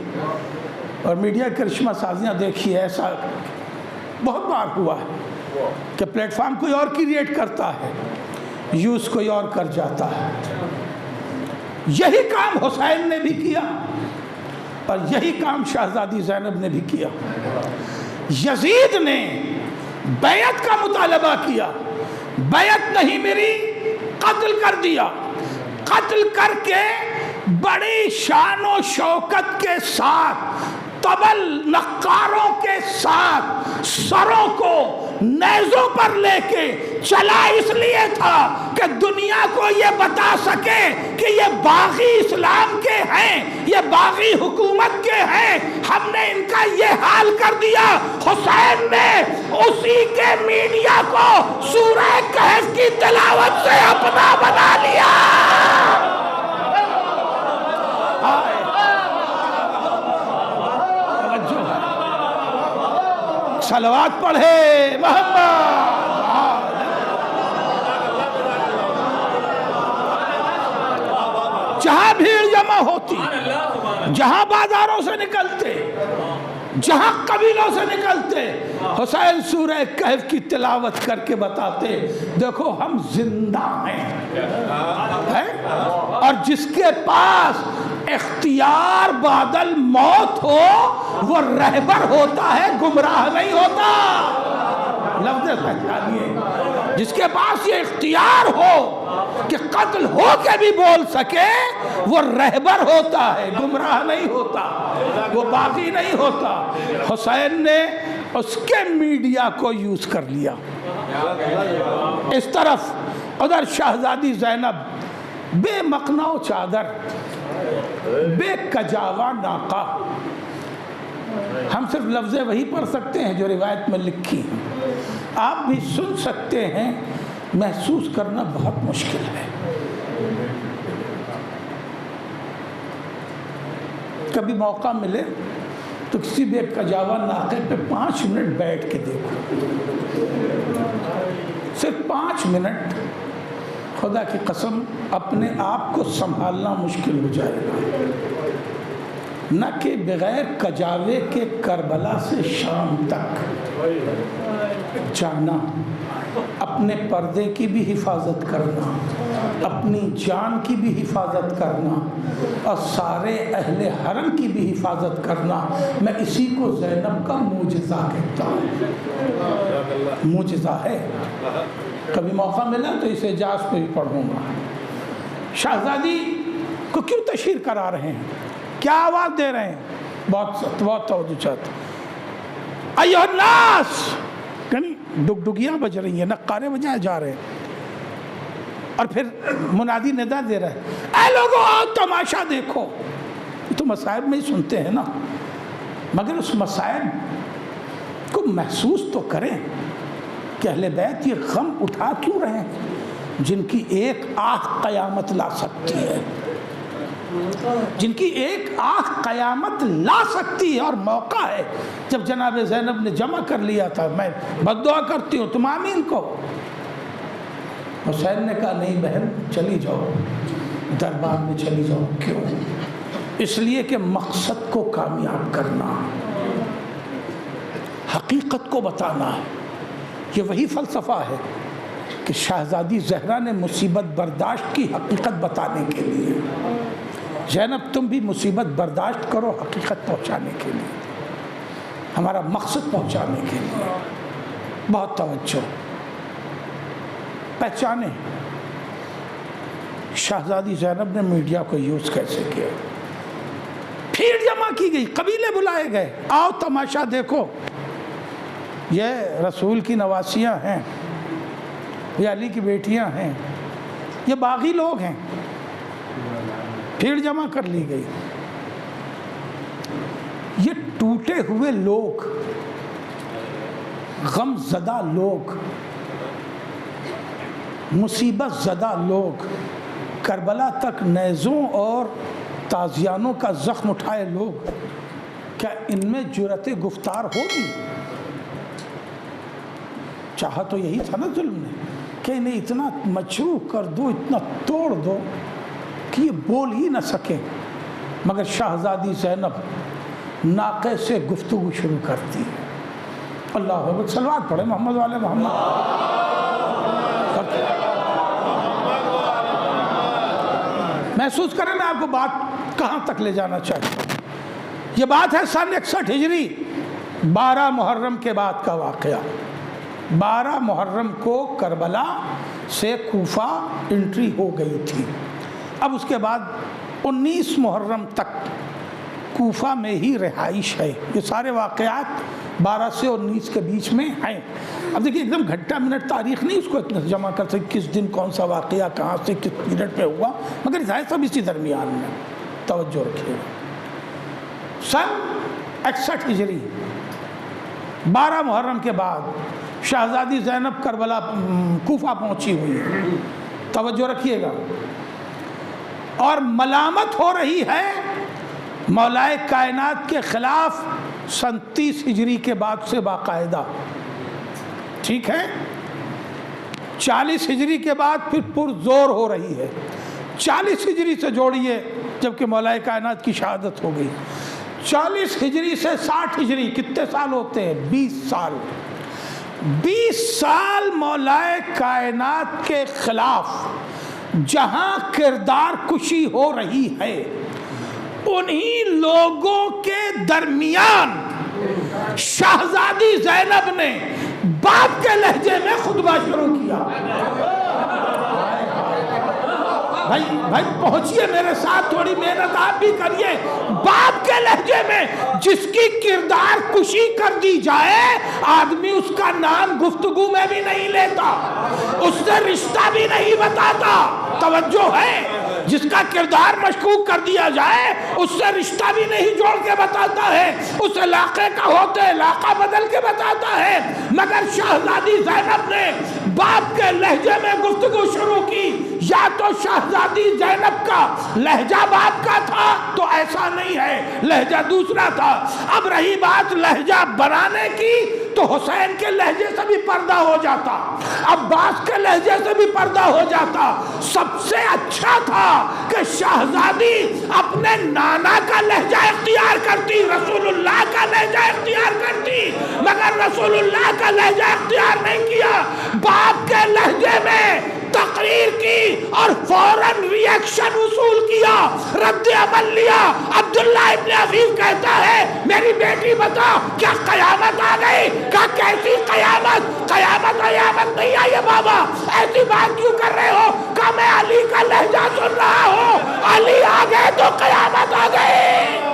اور میڈیا کرشمہ سازیاں دیکھیے۔ ایسا بہت بار ہوا ہے کہ پلیٹ فارم کوئی اور کریٹ کرتا ہے، یوز کوئی اور کر جاتا ہے۔ یہی کام حسین نے بھی کیا اور یہی کام شہزادی زینب نے بھی کیا۔ یزید نے بیعت کا مطالبہ کیا، بیعت نہیں ملی، قتل کر دیا۔ قتل کر کے بڑی شان و شوکت کے ساتھ، طبل نقاروں کے ساتھ سروں کو نیزوں پر لے کے چلا اس لیے تھا کہ دنیا کو یہ بتا سکے کہ یہ باغی اسلام کے ہیں، یہ باغی حکومت کے ہیں، ہم نے ان کا یہ حال کر دیا۔ حسین نے اسی کے میڈیا کو سورہ کہف کی تلاوت سے اپنا بنا لیا۔ صلوات پڑھے محمد۔ جہاں بھیڑ جمع ہوتی، جہاں بازاروں سے نکلتے، جہاں قبیلوں سے نکلتے، حسین سورہ کہف کی تلاوت کر کے بتاتے دیکھو ہم زندہ ہیں۔ اور جس کے پاس اختیار بعد موت ہو وہ رہبر ہوتا ہے، گمراہ نہیں ہوتا۔ لفظ پہچانیے، جس کے پاس یہ اختیار ہو کہ قتل ہو کے بھی بول سکے وہ رہبر ہوتا ہے، گمراہ نہیں ہوتا، وہ باغی نہیں ہوتا۔ حسین نے اس کے میڈیا کو یوز کر لیا۔ اس طرف ادھر شہزادی زینب بے مقنع چادر، بے کجاوا ناقہ۔ ہم صرف لفظ وہی پڑھ سکتے ہیں جو روایت میں لکھی ہیں، آپ بھی سن سکتے ہیں، محسوس کرنا بہت مشکل ہے۔ کبھی موقع ملے تو کسی بے کجاوا ناقے پہ 5 منٹ بیٹھ کے دیکھو، صرف 5 منٹ، خدا کی قسم اپنے آپ کو سنبھالنا مشکل ہو جائے گا۔ نہ کہ بغیر کجاوے کے کربلا سے شام تک جانا، اپنے پردے کی بھی حفاظت کرنا، اپنی جان کی بھی حفاظت کرنا اور سارے اہل حرم کی بھی حفاظت کرنا۔ میں اسی کو زینب کا معجزہ کہتا ہوں، معجزہ ہے۔ کبھی موقع ملا تو اسے اجاز پہ بھی پڑھوں گا۔ شہزادی کو کیوں تشہیر کرا رہے ہیں، کیا آواز دے رہے ہیں؟ بہت توجہ چاہتے ہیں۔ ایھا الناس، یعنی ڈگڈگیاں بج رہی ہیں، نقارے بجائے جا رہے ہیں، اور پھر منادی ندا دے رہا ہے، اے لوگوں آؤ تماشا دیکھو۔ یہ تو مصائب میں ہی سنتے ہیں نا، مگر اس مصائب کو محسوس تو کریں کہ اہل بیت یہ غم اٹھا کیوں رہے ہیں جن کی ایک آنکھ قیامت لا سکتی ہے، جن کی ایک آنکھ قیامت لا سکتی ہے۔ اور موقع ہے جب جناب زینب نے جمع کر لیا تھا، میں بد دعا کرتی ہوں تم آمین کو۔ حسین نے کہا نہیں بہن چلی جاؤ، دربار میں چلی جاؤ۔ کیوں؟ اس لیے کہ مقصد کو کامیاب کرنا۔ حقیقت کو بتانا ہے۔ یہ وہی فلسفہ ہے کہ شہزادی زہرا نے مصیبت برداشت کی حقیقت بتانے کے لیے۔ زینب تم بھی مصیبت برداشت کرو حقیقت پہنچانے کے لیے، ہمارا مقصد پہنچانے کے لیے۔ بہت توجہ، پہچانے شہزادی زینب نے میڈیا کو یوز کیسے کیا۔ بھیڑ جمع کی گئی، قبیلے بلائے گئے، آؤ تماشا دیکھو، یہ رسول کی نواسیاں ہیں، یہ علی کی بیٹیاں ہیں، یہ باغی لوگ ہیں۔ بھیڑ جمع کر لی گئی۔ یہ ٹوٹے ہوئے لوگ، غم زدہ لوگ، مصیبت زدہ لوگ، کربلا تک نیزوں اور تازیانوں کا زخم اٹھائے لوگ، کیا ان میں جرأت گفتار ہوگی؟ چاہا تو یہی تھا نا ظلم نے، کہ انہیں اتنا مجروح کر دو، اتنا توڑ دو کہ یہ بول ہی نہ سکے۔ مگر شہزادی زینب ناقے سے گفتگو شروع کرتی ہے۔ اللہ اکبر، صلوات پڑھے محمد والے محمد۔ محسوس کریں میں آپ کو بات کہاں تک لے جانا چاہتا ہوں۔ یہ بات ہے سن 61 ہجری 12 محرم کے بعد کا واقعہ۔ 12 محرم کو کربلا سے کوفہ انٹری ہو گئی تھی۔ اب اس کے بعد 19 محرم تک کوفہ میں ہی رہائش ہے۔ یہ سارے واقعات 12 سے 19 کے بیچ میں ہیں۔ اب دیکھیے ایک دم گھنٹہ منٹ تاریخ نہیں اس کو اتنا جمع کر سکتے، کس دن کون سا واقعہ کہاں سے کس پیریڈ میں ہوا، مگر ظاہر سب اسی درمیان میں۔ توجہ رکھیے گا، سن 61 ہجری 12 محرم کے بعد شہزادی زینب کربلا کوفہ پہنچی ہوئی ہے۔ توجہ رکھیے گا، اور ملامت ہو رہی ہے مولائے کائنات کے خلاف سن 30 ہجری کے بعد سے باقاعدہ، ٹھیک ہے؟ 40 ہجری کے بعد پھر پرزور ہو رہی ہے۔ 40 ہجری سے جوڑیے جبکہ مولائے کائنات کی شہادت ہو گئی۔ 40 ہجری سے 60 ہجری کتنے سال ہوتے ہیں؟ 20 سال۔ 20 سال مولائے کائنات کے خلاف جہاں کردار کشی ہو رہی ہے، انہی لوگوں کے درمیان شہزادی زینب نے باپ کے لہجے میں خطبہ شروع کیا۔ بھائی پہنچیے میرے ساتھ، تھوڑی محنت آپ بھی کریے۔ باپ کے لہجے میں جس کی کردار کشی کر دی جائے، آدمی اس کا نام گفتگو میں بھی نہیں لیتا، اس سے رشتہ بھی نہیں بتاتا۔ توجہ ہے، جس کا کردار مشکوک کر دیا جائے اس سے رشتہ بھی نہیں جوڑ کے بتاتا ہے، اس علاقے کا ہوتے علاقہ بدل کے بتاتا ہے۔ مگر شہزادی زینب نے باپ کے لہجے میں گفتگو شروع کی۔ یا تو شہزادی زینب کا لہجہ باپ کا تھا تو ایسا نہیں ہے، لہجہ دوسرا تھا۔ اب رہی بات لہجہ بنانے کی تو حسین کے لہجے سے بھی پردہ ہو جاتا، عباس کے لہجے سے بھی پردہ ہو جاتا۔ سب سے اچھا تھا کہ شہزادی اپنے نانا کا لہجہ اختیار کرتی، رسول اللہ کا لہجہ اختیار کرتی، مگر رسول اللہ کا لہجہ اختیار نہیں کیا، باپ کے لہجے میں تقریر کی اور فوراً ریئیکشن وصول کیا، رد عمل لیا۔ عبداللہ ابن عفیف کہتا ہے میری بیٹی بتا کیا قیامت آ گئی؟ کہا کیسی قیامت؟ قیامت نہیں آئی ہے بابا، ایسی بات کیوں کر رہے ہو؟ کہا میں علی کا لہجہ سن رہا ہوں، علی آ گئے تو قیامت آ گئی۔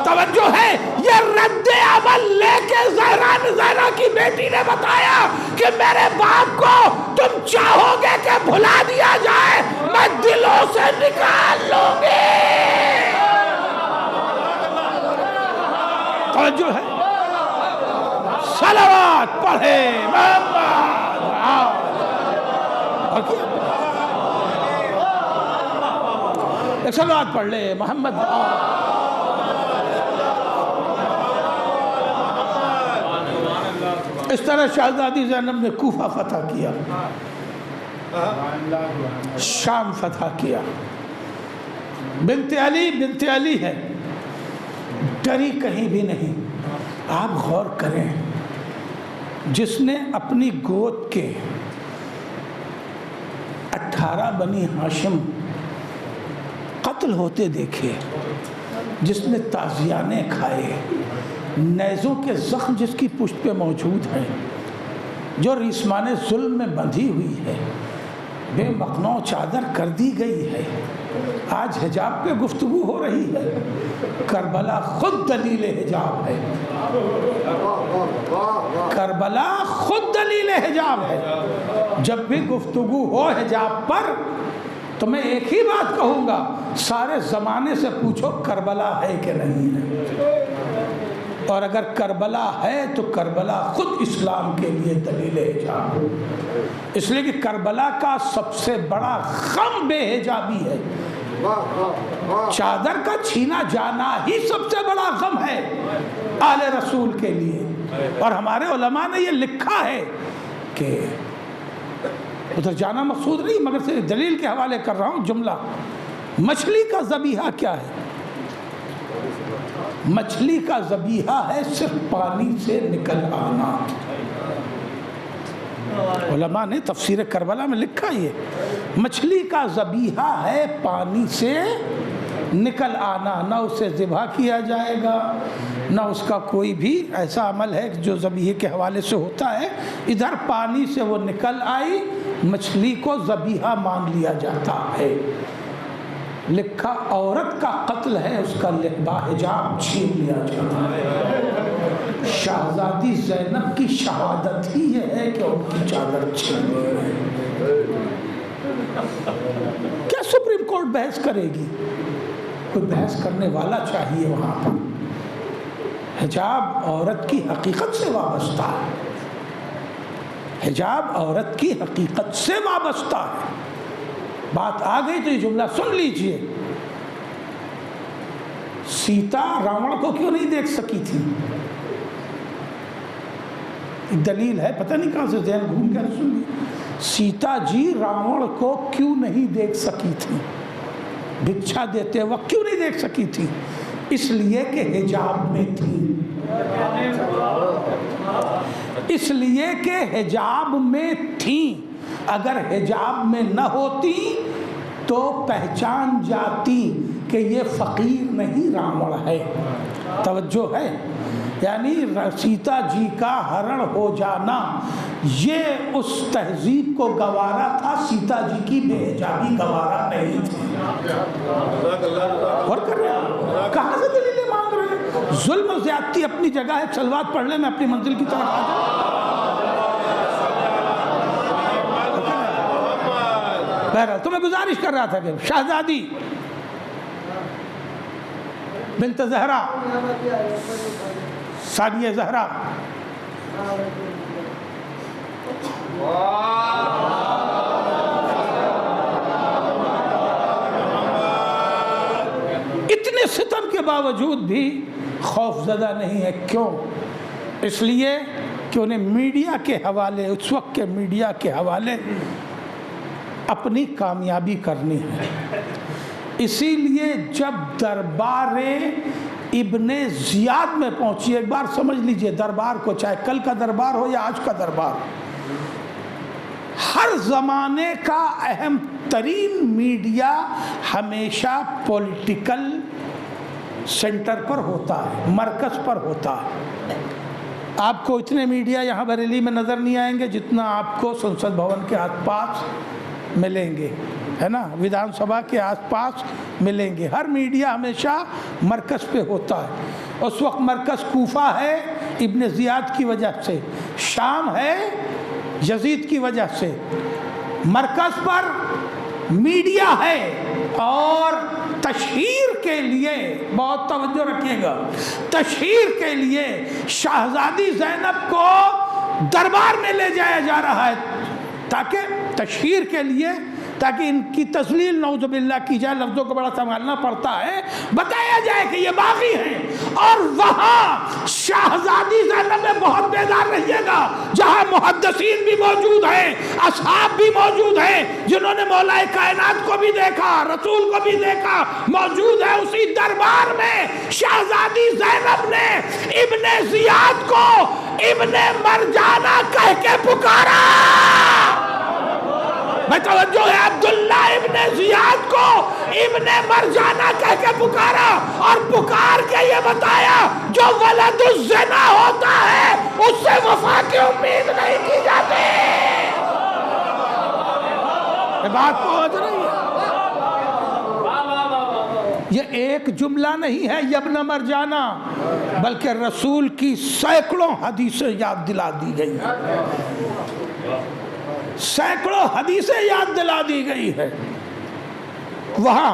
توجہ ہے، یہ رد عمل لے کے زہرا کی بیٹی نے بتایا کہ میرے باپ کو تم چاہو گے کہ بھلا دیا جائے، میں دلوں سے نکال لوں گی۔ توجہ ہے، صلوات پڑھے محمد، ایک صلوات پڑھ لے محمد۔ اس طرح شہزادی زینب نے کوفہ فتح کیا، شام فتح کیا۔ بنت علی ہے، ڈری کہیں بھی نہیں۔ آپ غور کریں، جس نے اپنی گود کے 18 بنی ہاشم قتل ہوتے دیکھے، جس نے تازیانے کھائے، نیزوں کے زخم جس کی پشت پہ موجود ہیں، جو ریسمان ظلم میں بندھی ہوئی ہے، بے مخنو چادر کر دی گئی ہے، آج حجاب پہ گفتگو ہو رہی ہے۔ کربلا خود دلیل حجاب ہے، کربلا خود دلیل حجاب ہے۔ جب بھی گفتگو ہو حجاب پر تو میں ایک ہی بات کہوں گا، سارے زمانے سے پوچھو کربلا ہے کہ نہیں ہے، اور اگر کربلا ہے تو کربلا خود اسلام کے لیے دلیل حجاب ہے، اس لیے کہ کربلا کا سب سے بڑا غم بے حجابی ہے۔ چادر کا چھینا جانا ہی سب سے بڑا غم ہے آل رسول کے لیے، اور ہمارے علماء نے یہ لکھا ہے کہ ادھر جانا مقصود نہیں، مگر صرف دلیل کے حوالے کر رہا ہوں جملہ۔ مچھلی کا ذبیحہ کیا ہے؟ مچھلی کا ذبیحہ ہے صرف پانی سے نکل آنا۔ علماء نے تفسیر کربلا میں لکھا یہ، مچھلی کا ذبیحہ ہے پانی سے نکل آنا، نہ اسے ذبح کیا جائے گا، نہ اس کا کوئی بھی ایسا عمل ہے جو ذبیحے کے حوالے سے ہوتا ہے، ادھر پانی سے وہ نکل آئی، مچھلی کو ذبیحہ مان لیا جاتا ہے۔ لکھا عورت کا قتل ہے، اس کا باحجاب چھین لیا جاتا ہے۔ شہزادی زینب کی شہادت ہی یہ ہے کہ ان کی چادر چھین لی ہے۔ کیا سپریم کورٹ بحث کرے گی؟ کوئی بحث کرنے والا چاہیے وہاں پر۔ حجاب عورت کی حقیقت سے وابستہ ہے، حجاب عورت کی حقیقت سے وابستہ ہے۔ بات آ گئی تو یہ جملہ سن لیجئے، سیتا راون کو کیوں نہیں دیکھ سکی تھی؟ ایک دلیل ہے، پتہ نہیں کہاں سے ذہن گھوم کر سن لی۔ سیتا جی راون کو کیوں نہیں دیکھ سکی تھی؟ بھکشا دیتے وقت کیوں نہیں دیکھ سکی تھی؟ اس لیے کہ حجاب میں تھی، اس لیے کہ حجاب میں تھی۔ اگر حجاب میں نہ ہوتی تو پہچان جاتی کہ یہ فقیر نہیں راون ہے۔ توجہ ہے؟ یعنی سیتا جی کا ہرن ہو جانا یہ اس تہذیب کو گوارا تھا، سیتا جی کی بے حجابی گوارا نہیں تھی۔ اور کر رہے ہیں کہاں سے دلیلیں مانگ رہے ہیں؟ ظلم و زیادتی اپنی جگہ ہے، سلوات پڑھ لیں، میں اپنی منزل کی طرف آ جاؤں۔ بہرحال تو میں گزارش کر رہا تھا کہ شہزادی بنت زہرا، ثانیہ زہرا، اتنے ستم کے باوجود بھی خوف زدہ نہیں ہے۔ کیوں؟ اس لیے کہ انہیں میڈیا کے حوالے، اس وقت کے میڈیا کے حوالے اپنی کامیابی کرنی ہے۔ اسی لیے جب دربار ابن زیاد میں پہنچی، ایک بار سمجھ لیجئے دربار کو، چاہے کل کا دربار ہو یا آج کا دربار، ہر زمانے کا اہم ترین میڈیا ہمیشہ پولیٹیکل سینٹر پر ہوتا ہے، مرکز پر ہوتا ہے۔ آپ کو اتنے میڈیا یہاں بریلی میں نظر نہیں آئیں گے جتنا آپ کو سنسد بھون کے آس پاس ملیں گے، ہے نا، ودھان سبھا کے آس پاس ملیں گے۔ ہر میڈیا ہمیشہ مرکز پہ ہوتا ہے۔ اس وقت مرکز کوفہ ہے ابن زیاد کی وجہ سے، شام ہے یزید کی وجہ سے، مرکز پر میڈیا ہے۔ اور تشہیر کے لیے بہت توجہ رکھیے گا، تشہیر کے لیے شہزادی زینب کو دربار میں لے جایا جا رہا ہے، تاکہ تشہیر کے لیے، تاکہ ان کی تذلیل نعوذ باللہ کی جائے، لفظوں کو بڑا سنبھالنا پڑتا ہے، بتایا جائے کہ یہ باغی ہیں۔ اور وہاں شہزادی زینب میں بہت بیدار رہیے گا، جہاں محدثین بھی موجود ہیں، اصحاب بھی موجود ہیں جنہوں نے مولا کائنات کو بھی دیکھا، رسول کو بھی دیکھا، موجود ہے اسی دربار میں۔ شہزادی زینب نے ابن زیاد کو ابن مرجانہ کہہ کے پکارا۔ میں توجہ ہے، عبداللہ ابن زیاد کو ابن مرجانہ کہہ کے پکارا، اور پکار کے یہ بتایا جو ولد الزنا ہوتا ہے اس سے وفا کی امید نہیں کی جاتی۔ یہ بات پہنچ رہی ہے؟ یہ ایک جملہ نہیں ہے یبن مرجانہ، بلکہ رسول کی سینکڑوں حدیثیں یاد دلا دی گئی ہیں، سینکڑوں حدیثیں یاد دلا دی گئی ہے۔ وہاں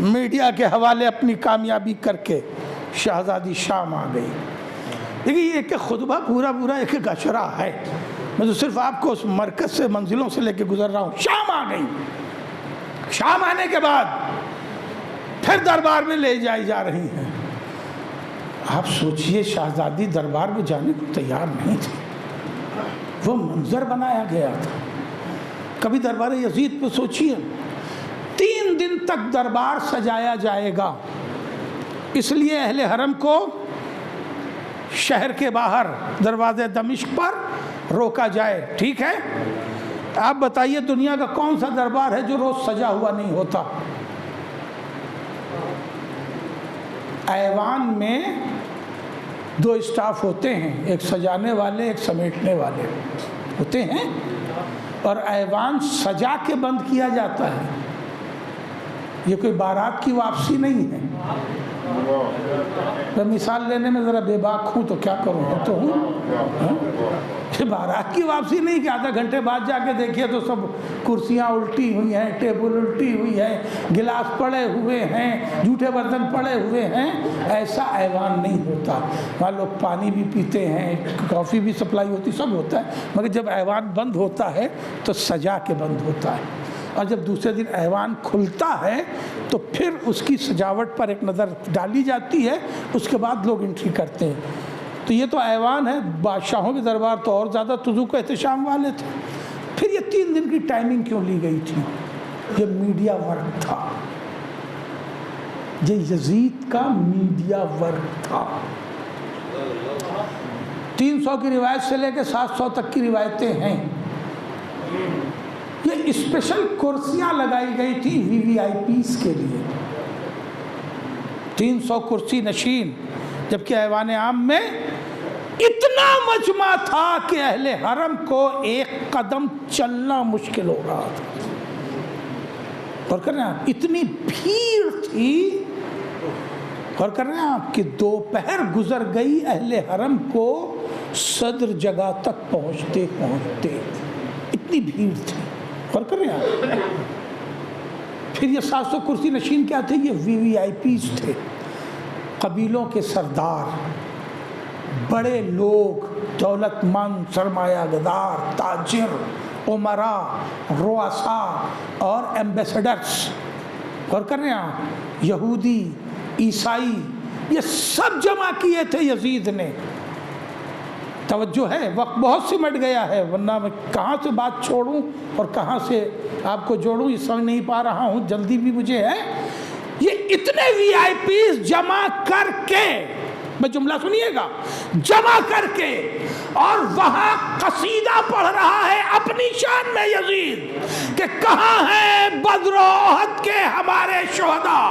میڈیا کے حوالے اپنی کامیابی کر کے شہزادی شام آ گئی۔ دیکھیں یہ ایک خطبہ پورا ایک اشرا ہے، میں تو صرف آپ کو اس مرکز سے منزلوں سے لے کے گزر رہا ہوں۔ شام آ گئی، شام آنے کے بعد پھر دربار میں لے جائی جا رہی ہیں۔ آپ سوچئے شہزادی دربار میں جانے کو تیار نہیں تھی، وہ منظر بنایا گیا تھا۔ کبھی دربار یزید پہ سوچئے، 3 دن تک دربار سجایا جائے گا، اس لیے اہل حرم کو شہر کے باہر دروازے دمشق پر روکا جائے، ٹھیک ہے؟ آپ بتائیے دنیا کا کون سا دربار ہے جو روز سجا ہوا نہیں ہوتا؟ ایوان میں 2 اسٹاف ہوتے ہیں، ایک سجانے والے ایک سمیٹنے والے ہوتے ہیں، اور ایوان سجا کے بند کیا جاتا ہے۔ یہ کوئی بارات کی واپسی نہیں ہے۔ میں مثال لینے میں ذرا بے باک ہوں تو کیا کروں، تو ہوں۔ بارات کی واپسی نہیں کہ آدھا گھنٹے بعد جا کے دیکھیے تو سب کرسیاں الٹی ہوئی ہیں، ٹیبل الٹی ہوئی ہے، گلاس پڑے ہوئے ہیں، جھوٹے برتن پڑے ہوئے ہیں۔ ایسا ایوان نہیں ہوتا، وہاں لوگ پانی بھی پیتے ہیں، کافی بھی سپلائی ہوتی، سب ہوتا ہے، مگر جب ایوان بند ہوتا ہے تو سجا کے بند ہوتا ہے، اور جب دوسرے دن ایوان کھلتا ہے تو پھر اس کی سجاوٹ پر ایک نظر ڈالی جاتی ہے، اس کے بعد لوگ انٹری کرتے ہیں۔ تو یہ تو ایوان ہے، بادشاہوں کے دربار تو اور زیادہ تذوق و احتشام والے تھے۔ پھر یہ 3 دن کی ٹائمنگ کیوں لی گئی تھی؟ یہ میڈیا ورک تھا، یہ یزید کا میڈیا ورک تھا۔ 300 کی روایت سے لے کے 700 تک کی روایتیں ہیں۔ یہ اسپیشل کرسیاں لگائی گئی تھی VVIPs کے لیے، 300 کرسی نشین، جبکہ ایوان عام میں اتنا مجمع تھا کہ اہل حرم کو ایک قدم چلنا مشکل ہو رہا تھا۔ اور کر رہے ہیں آپ، اتنی بھیڑ تھی، اور کر رہے ہیں آپ کہ دوپہر گزر گئی اہل حرم کو صدر جگہ تک پہنچتے اتنی بھیڑ تھی۔ اور کر رہے ہیں آپ، پھر یہ 700 کرسی نشین کیا تھے؟ یہ VVIPs تھے، قبیلوں کے سردار، بڑے لوگ، دولت مند، سرمایہ گزار، تاجر، امراء، رؤساء اور ایمبیسڈرز۔ اور کر رہے ہیں یہودی، عیسائی، یہ سب جمع کیے تھے یزید نے۔ توجہ ہے، وقت بہت سمٹ گیا ہے، ورنہ میں کہاں سے بات چھوڑوں اور کہاں سے آپ کو جوڑوں یہ سمجھ نہیں پا رہا ہوں، جلدی بھی مجھے ہے۔ یہ اتنے VIPs جمع کر کے، میں جملہ سنیے گا، جمع کر کے، اور وہاں قصیدہ پڑھ رہا ہے اپنی شان میں یزید کہ کہاں ہیں بدر و احد کے ہمارے شہداء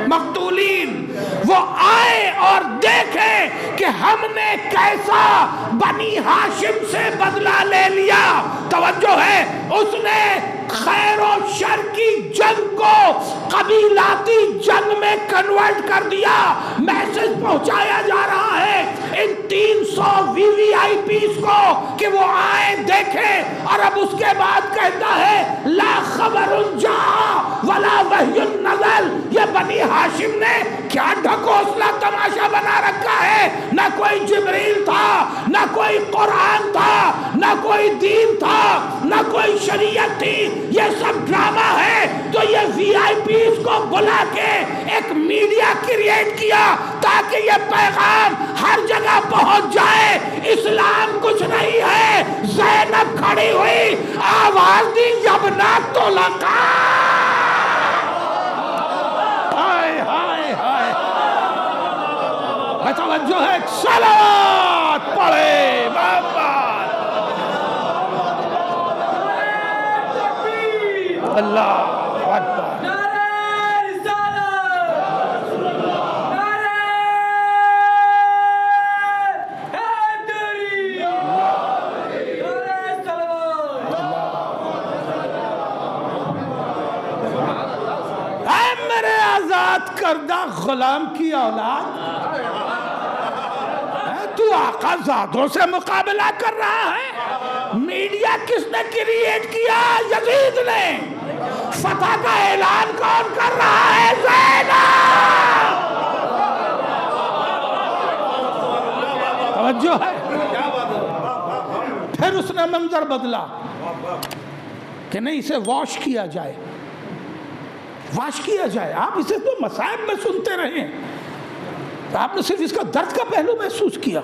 مقتولین، وہ آئے اور دیکھیں کہ ہم نے کیسا بنی ہاشم سے بدلہ لے لیا۔ توجہ ہے، اس نے خیر و شر کی جنگ کو قبیلاتی جنگ میں کنورٹ کر دیا۔ میسج پہنچایا جا رہا ہے ان 300 VVIPs کو کہ وہ آئیں دیکھیں، اور اب اس کے بعد کہتا ہے لا خبر جاء ولا وحی نزل۔ یہ بنی ہاشم نے کیا ڈھکوسلا تماشا بنا رکھا ہے، نہ کوئی جبریل تھا، نہ کوئی قرآن تھا، نہ کوئی دین تھا، نہ کوئی شریعت تھی، یہ سب ڈرامہ ہے۔ تو یہ VIPs کو بلا کے ایک میڈیا کریٹ کیا تاکہ یہ پیغام ہر جگہ پہنچ جائے، اسلام کچھ نہیں ہے آواز دی یبنا طلقاء. ہائے ہائے ہائے. توجہ ہے, صلوات پڑھے محمد. اللہ اکبر. کردہ غلام کی اولاد, تو آقا زادوں سے مقابلہ کر رہا ہے. میڈیا کس نے کریٹ کیا؟ یزید نے. فتح کا اعلان کون کر رہا ہے؟ زینب. توجہ ہے. پھر اس نے منظر بدلا کہ نہیں, اسے واش کیا جائے, واش کیا جائے. آپ اسے تو مصائب میں سنتے رہے ہیں, آپ نے صرف اس کا درد کا پہلو محسوس کیا.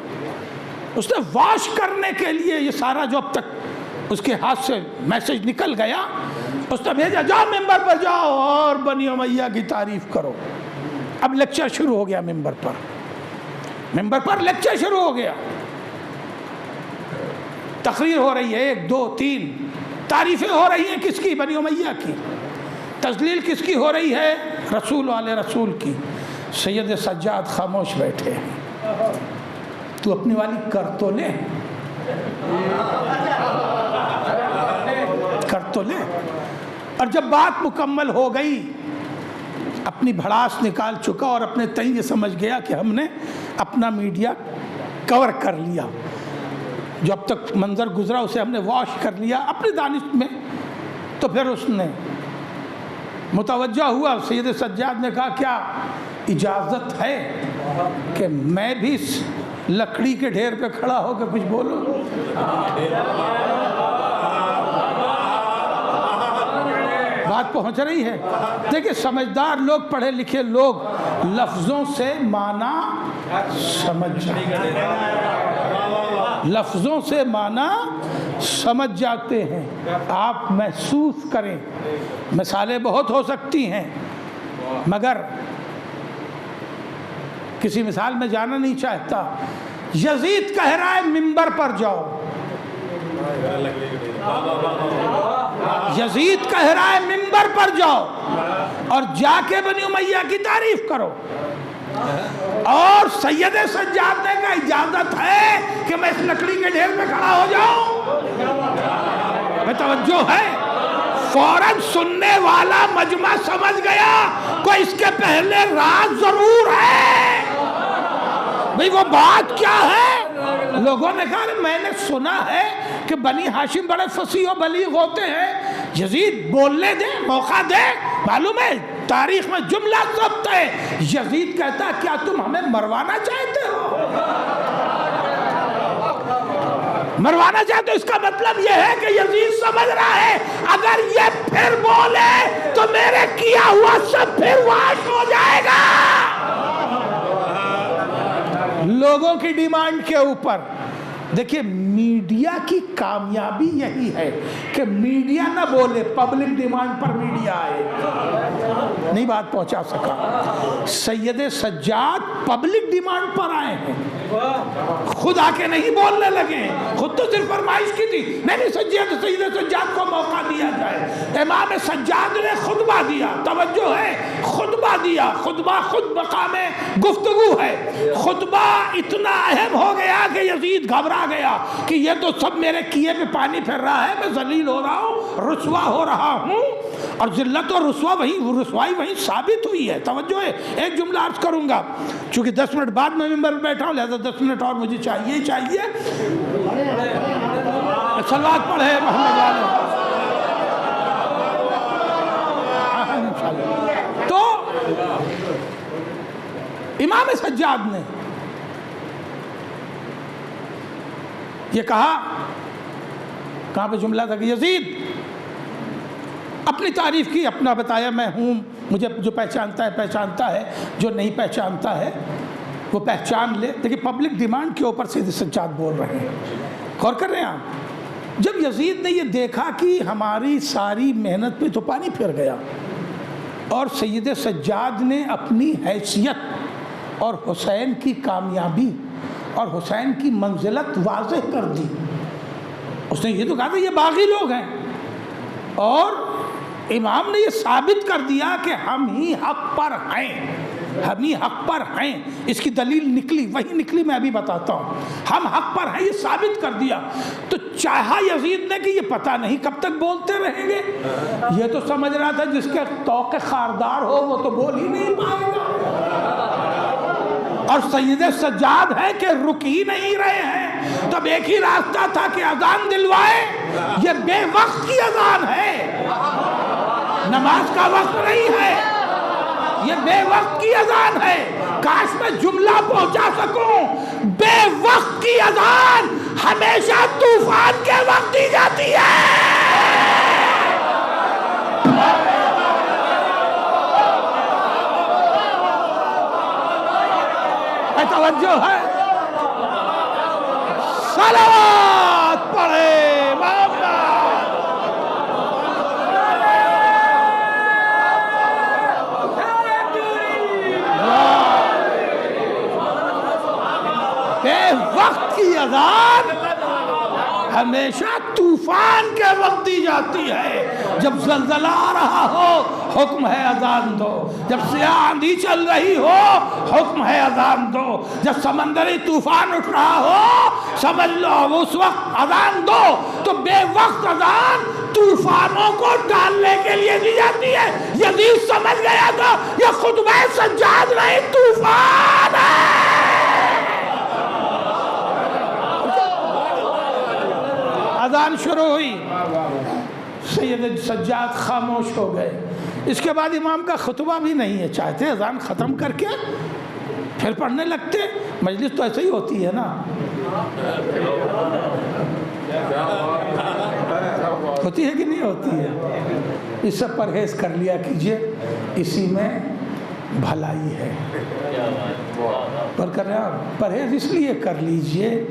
اس نے واش کرنے کے لیے یہ سارا جو اب تک اس کے ہاتھ سے میسج نکل گیا, اس نے بھیجا جاؤ ممبر پر جاؤ اور بنی امیہ کی تعریف کرو. اب لیکچر شروع ہو گیا ممبر پر, ممبر پر لیکچر شروع ہو گیا. تقریر ہو رہی ہے, 1 2 3 تعریفیں ہو رہی ہیں. کس کی؟ بنی امیہ کی. تذلیل کس کی ہو رہی ہے؟ رسول والے رسول کی. سید سجاد خاموش بیٹھے ہیں. تو اپنی والی کر تو لے, کر تو لے. اور جب بات مکمل ہو گئی, اپنی بھڑاس نکال چکا اور اپنے تئیں یہ سمجھ گیا کہ ہم نے اپنا میڈیا کور کر لیا, جو اب تک منظر گزرا اسے ہم نے واش کر لیا اپنی دانش میں. تو پھر اس نے متوجہ ہوا. سید سجاد نے کہا کیا اجازت ہے کہ میں بھی اس لکڑی کے ڈھیر پہ کھڑا ہو کے کچھ بولوں؟ بات پہنچ رہی ہے. دیکھیں, سمجھدار لوگ, پڑھے لکھے لوگ لفظوں سے معنی سمجھ جاتے ہیں, لفظوں سے معنی سمجھ جاتے ہیں. آپ محسوس کریں, مثالیں بہت ہو سکتی ہیں, مگر کسی مثال میں جانا نہیں چاہتا. یزید کہہ رہا ہے ممبر پر جاؤ, یزید کہہ رہا ہے ممبر پر جاؤ اور جا کے بنی امیہ کی تعریف کرو. اور سید سجاد نے کہا اجازت ہے کہ میں اس لکڑی کے ڈھیر میں کھڑا ہو جاؤں؟ میں توجہ ہے. فوراً سننے والا مجمع سمجھ گیا کوئی اس کے پہلے راز ضرور ہے. بھئی وہ بات کیا ہے؟ لوگوں نے کہا میں نے سنا ہے کہ بنی ہاشم بڑے فصیح و بلیغ ہوتے ہیں, یزید بولنے دے, موقع دے. معلوم ہے تاریخ میں جملہ ثبت ہے. یزید کہتا ہے کیا تم ہمیں مروانا چاہتے ہو؟ مروانا چاہتے ہو, اس کا مطلب یہ ہے کہ یزید سمجھ رہا ہے اگر یہ پھر بولے تو میرے کیا ہوا سب پھر واش ہو جائے گا. لوگوں کی ڈیمانڈ کے اوپر. دیکھیے میڈیا کی کامیابی یہی ہے کہ میڈیا نہ بولے, پبلک ڈیمانڈ پر میڈیا آئے. نہیں بات پہنچا سکا. سید سجاد پبلک ڈیمانڈ پر آئے ہیں, خود آ کے نہیں بولنے لگے. خود تو صرف فرمائش کی تھی نہیں سید سجاد کو موقع دیا جائے. امام سجاد نے خطبہ دیا, توجہ ہے, خطبہ دیا. خطبہ خود مقام گفتگو ہے. خطبہ اتنا اہم ہو گیا کہ یزید گھبرا گیا کہ یہ تو سب میرے کیے پہ پانی پھر رہا ہے, میں ذلیل ہو رہا ہوں, رسوا ہو رہا ہوں. اور ذلت اور رسوائی وہیں ثابت ہوئی ہے. توجہ ہے. ایک جملہ عرض کروں گا, چونکہ 10 منٹ بعد میں ممبر پر بیٹھا ہوں, لہذا 10 منٹ اور مجھے چاہیے ہی چاہیے. صلوات پڑھے محمد والے. تو امام سجاد نے یہ کہا, کہاں پہ جملہ تھا کہ یزید اپنی تعریف کی, اپنا بتایا میں ہوں, مجھے جو پہچانتا ہے پہچانتا ہے, جو نہیں پہچانتا ہے وہ پہچان لے. دیکھیں پبلک ڈیمانڈ کے اوپر سید سجاد بول رہے ہیں. غور کر رہے ہیں آپ, جب یزید نے یہ دیکھا کہ ہماری ساری محنت پہ تو پانی پھر گیا اور سید سجاد نے اپنی حیثیت اور حسین کی کامیابی اور حسین کی منزلت واضح کر دی، اس نے یہ تو کہا تھا یہ باغی لوگ ہیں، اور امام نے یہ ثابت کر دیا کہ ہم ہی حق پر ہیں، ہم ہی حق پر ہیں۔ اس کی دلیل نکلی، وہی نکلی، میں ابھی بتاتا ہوں۔ ہم حق پر ہیں یہ ثابت کر دیا، تو چاہا یزید نے کہ یہ پتہ نہیں کب تک بولتے رہیں گے، یہ تو سمجھ رہا تھا جس کے توق خاردار ہو وہ تو بول ہی نہیں پائے گا، اور سید سجاد ہے کہ رک ہی نہیں رہے ہیں۔ تب ایک ہی راستہ تھا کہ اذان دلوائے، یہ بے وقت کی اذان ہے، نماز کا وقت نہیں ہے، یہ بے وقت کی اذان ہے۔ کاش میں جملہ پہنچا سکوں، بے وقت کی اذان ہمیشہ طوفان کے وقت دی جاتی ہے۔ توجہ ہے، صلوات پڑھے بے وقت کی اذان ہمیشہ طوفان کے وقت دی جاتی ہے۔ جب زلزلہ آ رہا ہو حکم ہے اذان دو، جب سیاہ آندھی چل رہی ہو حکم ہے اذان دو، جب سمندری طوفان اٹھ رہا ہو سمجھ لو اس وقت اذان دو۔ تو بے وقت اذان طوفانوں کو ڈالنے کے لیے دی جاتی ہے۔ یزید سمجھ گیا تھا یہ خطبہ سجاد نہیں، طوفان ہے۔ اذان شروع ہوئی، سید سجاد خاموش ہو گئے۔ اس کے بعد امام کا خطبہ بھی نہیں ہے، چاہتے اذان ختم کر کے پھر پڑھنے لگتے، مجلس تو ایسے ہی ہوتی ہے نا، ہوتی ہے کہ نہیں ہوتی ہے؟ اس سے پرہیز کر لیا کیجئے، اسی میں بھلائی ہے۔ پر کر رہے ہیں پرہیز اس لیے کر لیجئے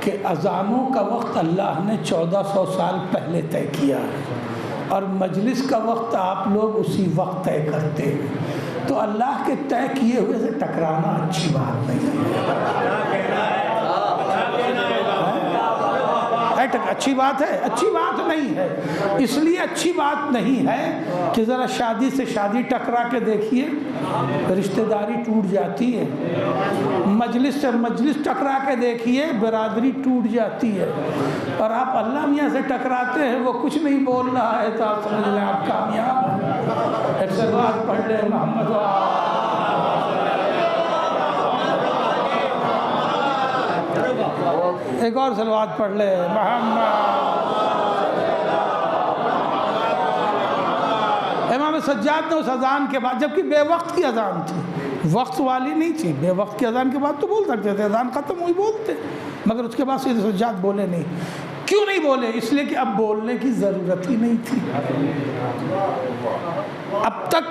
کہ اذانوں کا وقت اللہ نے 1400 سال پہلے طے کیا ہے، اور مجلس کا وقت آپ لوگ اسی وقت طے کرتے ہیں، تو اللہ کے طے کیے ہوئے سے ٹکرانا اچھی بات نہیں ہے۔ اچھی بات ہے؟ اچھی بات نہیں ہے۔ اس لیے اچھی بات نہیں ہے کہ ذرا شادی سے شادی ٹکرا کے دیکھیے، رشتہ داری ٹوٹ جاتی ہے، مجلس سے مجلس ٹکرا کے دیکھیے، برادری ٹوٹ جاتی ہے، اور آپ اللہ میاں سے ٹکراتے ہیں، وہ کچھ نہیں بول رہا ہے تو آپ سمجھ لیں آپ کامیاب ہیں۔ ایک صلوات پڑھ لیں محمد ایک اور صلوات پڑھ لے محمد۔ امام سجاد نے اس اذان کے بعد، جبکہ بے وقت کی اذان تھی، وقت والی نہیں تھی، بے وقت کی اذان کے بعد تو بول سکتے تھے، اذان ختم ہوئی بولتے، مگر اس کے بعد سید سجاد بولے نہیں۔ کیوں نہیں بولے؟ اس لیے کہ اب بولنے کی ضرورت ہی نہیں تھی۔ اب تک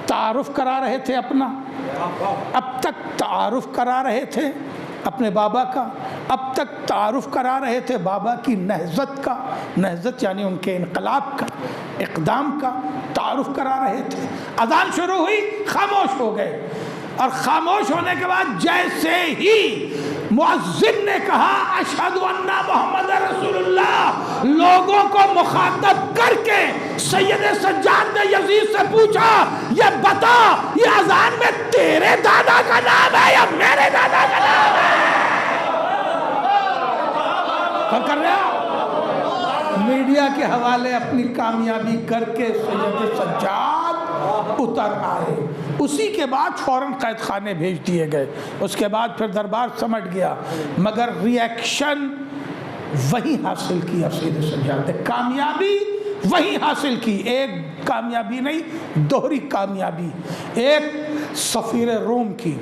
تعارف کرا رہے تھے اپنا، اب تک تعارف کرا رہے تھے اپنے بابا کا، اب تک تعارف کرا رہے تھے بابا کی نہضت کا، نہضت یعنی ان کے انقلاب کا، اقدام کا تعارف کرا رہے تھے۔ اذان شروع ہوئی، خاموش ہو گئے، اور خاموش ہونے کے بعد جیسے ہی مؤذن نے کہا اشہد ان محمد رسول اللہ، لوگوں کو مخاطب کر کے سید سجاد نے یزید سے پوچھا یہ بتا یہ اذان میں تیرے دادا کا نام ہے یا میرے دادا کا نام ہے؟ کر رہے ہیں میڈیا کے حوالے اپنی کامیابی کر کے سید سجاد اتر آئے، اسی کے بعد فوراً قید خانے بھیج دیے گئے، اس کے بعد پھر دربار سمٹ گیا، مگر ری ایکشن وہی حاصل کیا سید سجاد نے، کامیابی وہی حاصل کی، ایک کامیابی نہیں دوہری کامیابی، ایک سفیر روم کی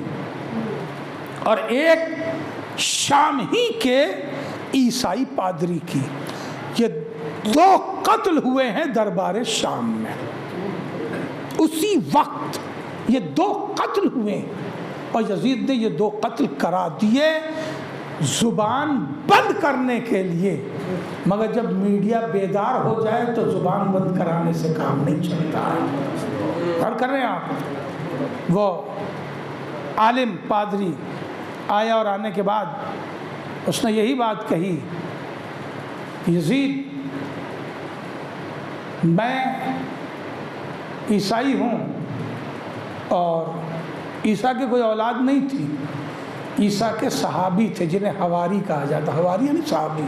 اور ایک شام ہی کے عیسائی پادری کی، یہ دو قتل ہوئے ہیں دربار شام میں، اسی وقت یہ دو قتل ہوئے، اور یزید نے یہ دو قتل کرا دیے زبان بند کرنے کے لیے مگر جب میڈیا بیدار ہو جائے تو زبان بند کرانے سے کام نہیں چلتا ہے۔ غور کر رہے ہیں آپ، وہ عالم پادری آیا اور آنے کے بعد اس نے یہی بات کہی، یزید میں عیسائی ہوں اور عیسیٰ کی کوئی اولاد نہیں تھی، عیسیٰ کے صحابی تھے جنہیں حواری کہا جاتا، حواری یعنی صحابی،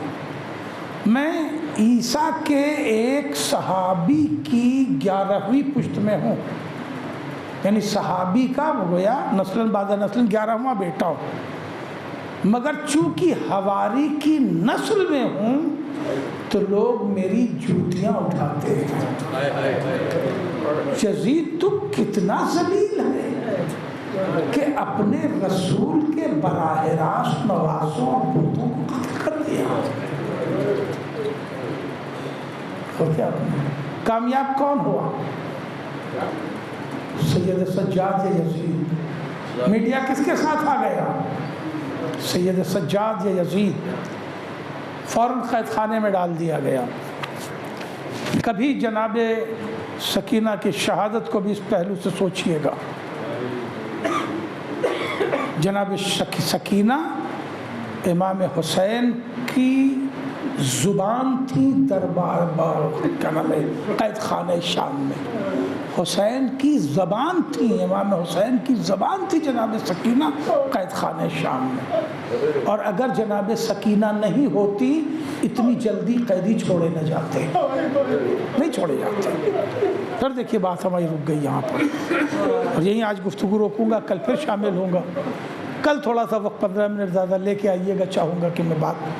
میں عیسیٰ کے ایک صحابی کی 11ویں پشت میں ہوں، یعنی صحابی کا گویا نسلاً بعد نسلاً 11واں بیٹا ہوں، مگر چونکہ حواری کی نسل میں ہوں تو لوگ میری جوتیاں اٹھاتے ہیں۔ یزید تو کتنا ذلیل ہے کہ اپنے رسول کے براہ راست نوازوں اور بتوں کو قتل کر دیا۔ اور کیا کامیاب کون ہوا؟ سید سجاد یا یزید؟ میڈیا کس کے ساتھ آ گیا؟ سید سجاد یا یزید؟ فوراً قید خانے میں ڈال دیا گیا۔ کبھی جناب سکینہ کی شہادت کو بھی اس پہلو سے سوچئے گا۔ جناب سکینہ امام حسین کی زبان تھی دربار قید خانہ شام میں، حسین کی زبان تھی، امام حسین کی زبان تھی جناب سکینہ قید خانہ شام میں، اور اگر جناب سکینہ نہیں ہوتی اتنی جلدی قیدی چھوڑے نہ جاتے، نہیں چھوڑے جاتے۔ پھر دیکھیے بات ہماری رک گئی یہاں پر، اور یہیں آج گفتگو روکوں گا، کل پھر شامل ہوں گا۔ کل تھوڑا سا وقت 15 منٹ زیادہ لے کے آئیے گا، چاہوں گا کہ میں بات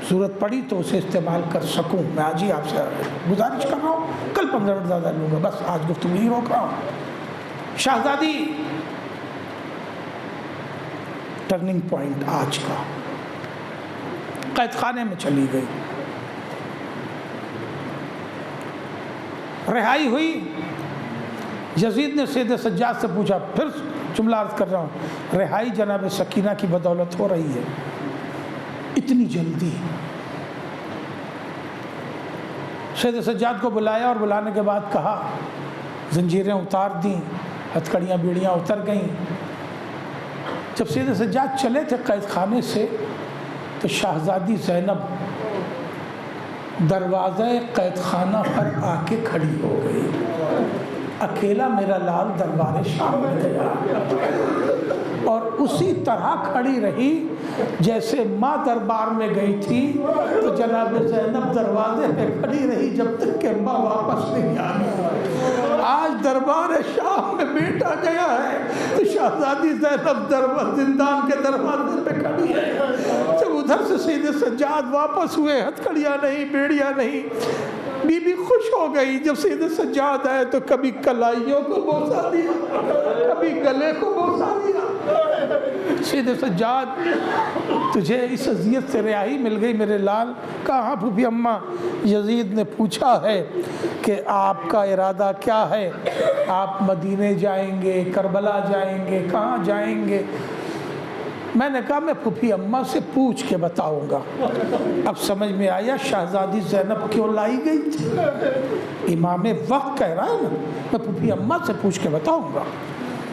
ضرورت پڑی تو اسے استعمال کر سکوں۔ میں آج ہی آپ سے گزارش کر رہا ہوں، کل 15 منٹ زیادہ لوں گا، بس آج گفتگو نہیں روک رہا ہوں۔ شہزادی ٹرننگ پوائنٹ آج کا، قید خانے میں چلی گئی، رہائی ہوئی۔ یزید نے سید سجاد سے پوچھا، پھر جملہ عرض کر رہا ہوں، رہائی جناب سکینہ کی بدولت ہو رہی ہے، اتنی جلدی؟ سید سجاد کو بلایا اور بلانے کے بعد کہا، زنجیریں اتار دیں، ہتھکڑیاں بیڑیاں اتر گئیں۔ جب سید سجاد چلے تھے قید خانے سے تو شہزادی زینب دروازہ قید خانہ پر آ کے کھڑی ہو گئی، اکیلا میرا لال دربار شام میں گیا، اور اسی طرح کھڑی رہی جیسے ماں دربار میں گئی تھی تو جناب زینب دروازے پہ کھڑی رہی جب تک کہ ماں واپس نہیں آئی۔ آج دربار شام میں بیٹا گیا ہے تو شہزادی زینب زندان کے دروازے پہ کھڑی ہے۔ جب ادھر سے سید سجاد واپس ہوئے، ہتھکڑیاں نہیں، بیڑیاں نہیں، بی بی خوش ہو گئی۔ جب سید سجاد آئے تو کبھی کلائیوں کو بوسا دیا، کبھی گلے کو بوسا دیا۔ سید سجاد تجھے اس اذیت سے رہائی مل گئی میرے لال؟ کہاں پھوپھی اماں، یزید نے پوچھا ہے کہ آپ کا ارادہ کیا ہے، آپ مدینے جائیں گے، کربلا جائیں گے، کہاں جائیں گے؟ میں نے کہا میں پھوپھی اماں سے پوچھ کے بتاؤں گا۔ اب سمجھ میں آیا شہزادی زینب کیوں لائی گئی تھی۔ امام وقت کہہ رہا ہے نا، میں پھوپھی اماں سے پوچھ کے بتاؤں گا۔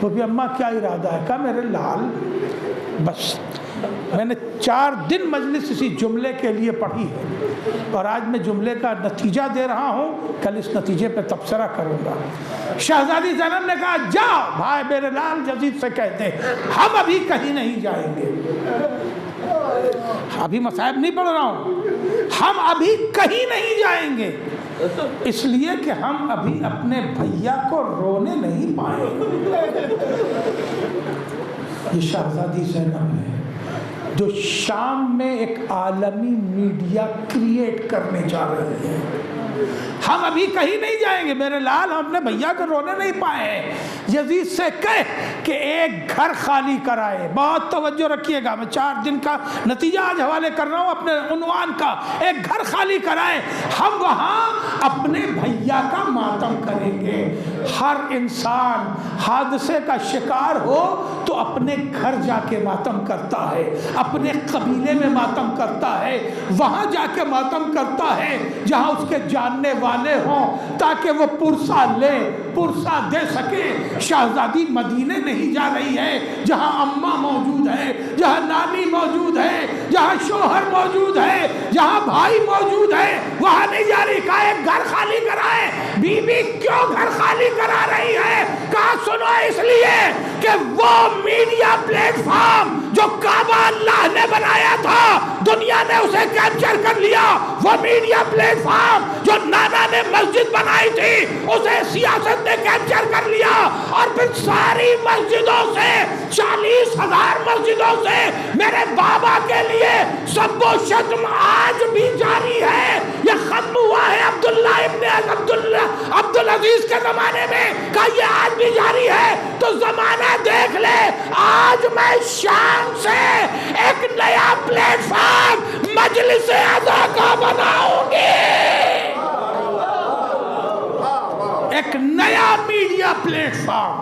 پھوپھی اماں کیا ارادہ ہے؟ کہا میرے لال بس میں نے 4 دن مجلس اسی جملے کے لیے پڑھی ہے، اور آج میں جملے کا نتیجہ دے رہا ہوں، کل اس نتیجے پہ تبصرہ کروں گا۔ شہزادی زینب نے کہا جاؤ بھائی میرے لال یزید سے کہتے ہم ابھی کہیں نہیں جائیں گے۔ ابھی مصائب نہیں پڑھ رہا ہوں، ہم ابھی کہیں نہیں جائیں گے، اس لیے کہ ہم ابھی اپنے بھیا کو رونے نہیں پائے۔ یہ شہزادی زینب ہے جو شام میں ایک عالمی میڈیا کریٹ کرنے جا رہی ہے۔ ہم ابھی کہیں نہیں جائیں گے میرے لال، ہم اپنے بھیا کو رونے نہیں پائے ہیں۔ یزید سے کہہ کہ ایک گھر خالی کرائے، بہت توجہ رکھیے گا، میں 4 دن کا نتیجہ آج حوالے کر رہا ہوں اپنے عنوان کا، ایک گھر خالی کرائے، ہم وہاں اپنے بھیا کا ماتم کریں گے۔ ہر انسان حادثے کا شکار ہو تو اپنے گھر جا کے ماتم کرتا ہے، اپنے قبیلے میں ماتم کرتا ہے، وہاں جا کے ماتم کرتا ہے جہاں اس کے جاننے والے ہوں تاکہ وہ پرسہ لے، پرسہ دے سکے۔ شہزادی مدینے نہیں جا رہی ہے جہاں اماں موجود ہے، جہاں نانی موجود ہے، جہاں شوہر موجود ہے، جہاں بھائی موجود ہے، وہاں نہیں جا رہی۔ کہا ایک گھر خالی کرائے۔ بی بی کیوں گھر خالی کرا رہی ہے؟ کہا سنو اس لیے کہ وہ میڈیا پلیٹ فارم جو کعبہ اللہ نے بنایا تھا دنیا نے اسے کیپچر کر لیا، وہ میڈیا پلیٹ فارم جو نانا نے مسجد بنائی تھی اسے سیاست نے کیپچر کر لیا، اور پھر ساری مسجدوں سے 40,000 مسجدوں سے میرے بابا کے لیے سب و شتم آج بھی جاری ہے۔ یہ ختم ہوا ہے عبداللہ ابن عبدالعزیز کے زمانے میں، کہ یہ آج بھی جاری ہے۔ تو زمانہ دیکھ لے، آج میں شام سے ایک نیا پلیٹ فارم مجلس اعضا کا بناؤں گی، ایک نیا میڈیا پلیٹ فارم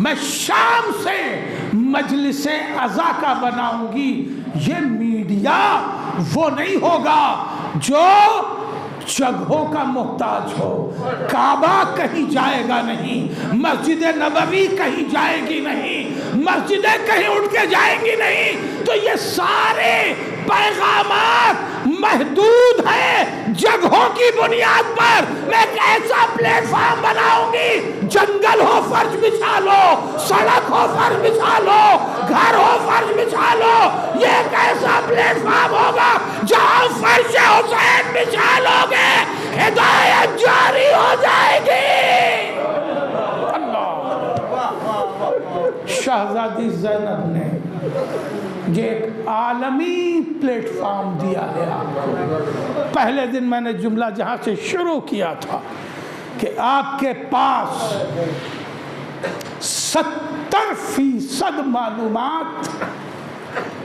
میں شام سے مجلس اعضا کا بناؤں گی۔ یہ میڈیا وہ نہیں ہوگا جو جگہوں کا محتاج ہو، کعبہ کہیں جائے گا نہیں، مسجد نبوی کہیں جائے گی نہیں، مسجدیں کہیں اٹھ کے جائیں گی نہیں۔ تو یہ سارے پیغامات محدود ہیں جگہوں کی بنیاد پر۔ میں ایک ایسا پلیٹ فارم بناؤں گی، جنگل ہو فرش بچھا لو، سڑک ہو فرش بچھا لو، گھر ہو فرش بچھا لو، یہ ایک ایسا پلیٹ فارم ہوگا جہاں فرش حسین بچھا لو گے ہدایت جاری ہو جائے گی۔ شہزادی زینب نے یہ ایک عالمی پلیٹ فارم دیا ہے آپ کو۔ پہلے دن میں نے جملہ جہاں سے شروع کیا تھا کہ آپ کے پاس 70% معلومات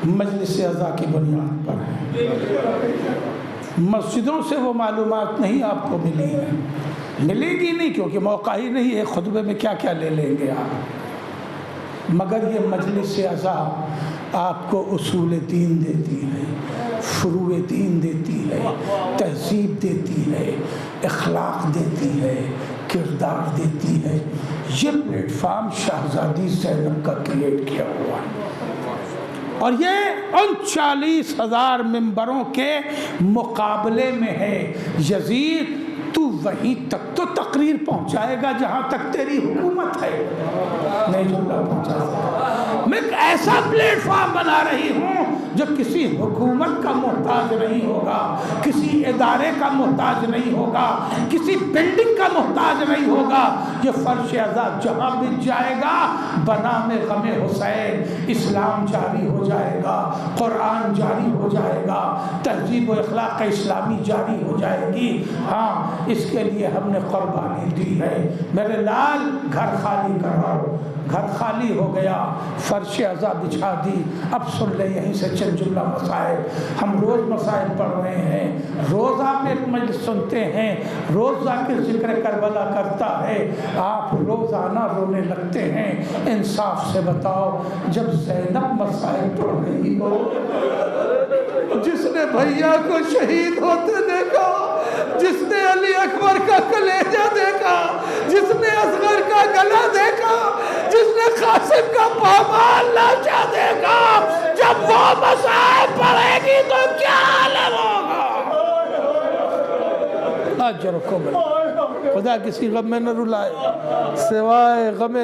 مجلس اعضا کی بنیاد پر ہیں۔ مسجدوں سے وہ معلومات نہیں آپ کو ملی ہے، ملے گی نہیں کیونکہ موقع ہی نہیں ہے، خطبے میں کیا کیا لے لیں گے آپ۔ مگر یہ مجلس اعضا آپ کو اصول دین دیتی ہے، فروع دین دیتی ہے، تہذیب دیتی ہے، اخلاق دیتی ہے، کردار دیتی ہے۔ یہ پلیٹ فارم شہزادی زینب کا کریٹ کیا ہوا ہے، اور یہ ان 40,000 ممبروں کے مقابلے میں ہے۔ یزید تو وہیں تک تو تقریر پہنچائے گا جہاں تک تیری حکومت ہے، نہیں جملہ پہنچا سکتا۔ میں ایک ایسا پلیٹ فارم بنا رہی ہوں جو کسی حکومت کا محتاج نہیں ہوگا، کسی ادارے کا محتاج نہیں ہوگا، کسی بلڈنگ کا محتاج نہیں ہوگا۔ یہ فرش اعضا جہاں بھی جائے گا بنام غم حسین اسلام جاری ہو جائے گا، قرآن جاری ہو جائے گا، تہذیب و اخلاق اسلامی جاری ہو جائے گی۔ ہاں، اس کے لیے ہم نے قربانی دی ہے۔ میرے لال گھر خالی کراؤ۔ گھر خالی ہو گیا، فرش اعضا بچھا دی۔ اب سن لے یہیں سے چند جملہ مسائل۔ ہم روز مسائل پڑھ رہے ہیں، روز آپ ایک مجلس سنتے ہیں، روز ذاکر ذکر کربلا کرتا ہے، آپ روزانہ رونے لگتے ہیں۔ انصاف سے بتاؤ، جب زینب مسائل پڑھ رہی ہو، جس نے بھیا کو شہید ہوتے دیکھا، جس نے علی اکبر کا کلیجہ دیکھا، جس نے اصغر کا گلا دیکھا، جس نے قاسم کا پامال لاشا دیکھا، جب وہ مسائل پڑھے گی تو کیا عالم ہوگا؟ اجرکم خدا کسی غم میں نہ رلائے سوائے غم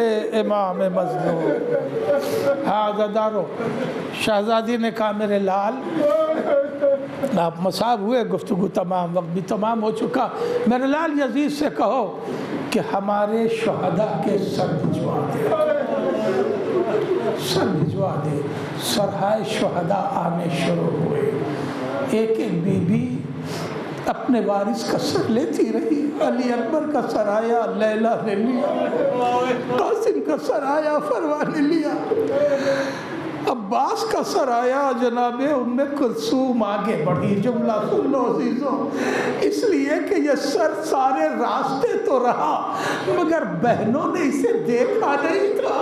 امام مظلوم۔ حاضردارو، شہزادی نے کہا میرے لال آپ مصاب ہوئے، گفتگو تمام، وقت بھی تمام ہو چکا۔ میرے لال یزید سے کہو کہ ہمارے شہداء کے سر بھجوا دے، سر بھجوا دے۔ سرہائے شہداء آنے شروع ہوئے، ایک ایک بی بی اپنے وارث کا سر لیتی رہی۔ علی اکبر کا سر آیا، لیلہ نے لیا، قاسم کا سر آیا، فروا نے لیا، عباس کا سر آیا، جناب ام کلثوم آگے بڑھی۔ جملہ سن لو عزیزوں، اس لیے کہ یہ سر سارے راستے تو رہا مگر بہنوں نے اسے دیکھا نہیں تھا۔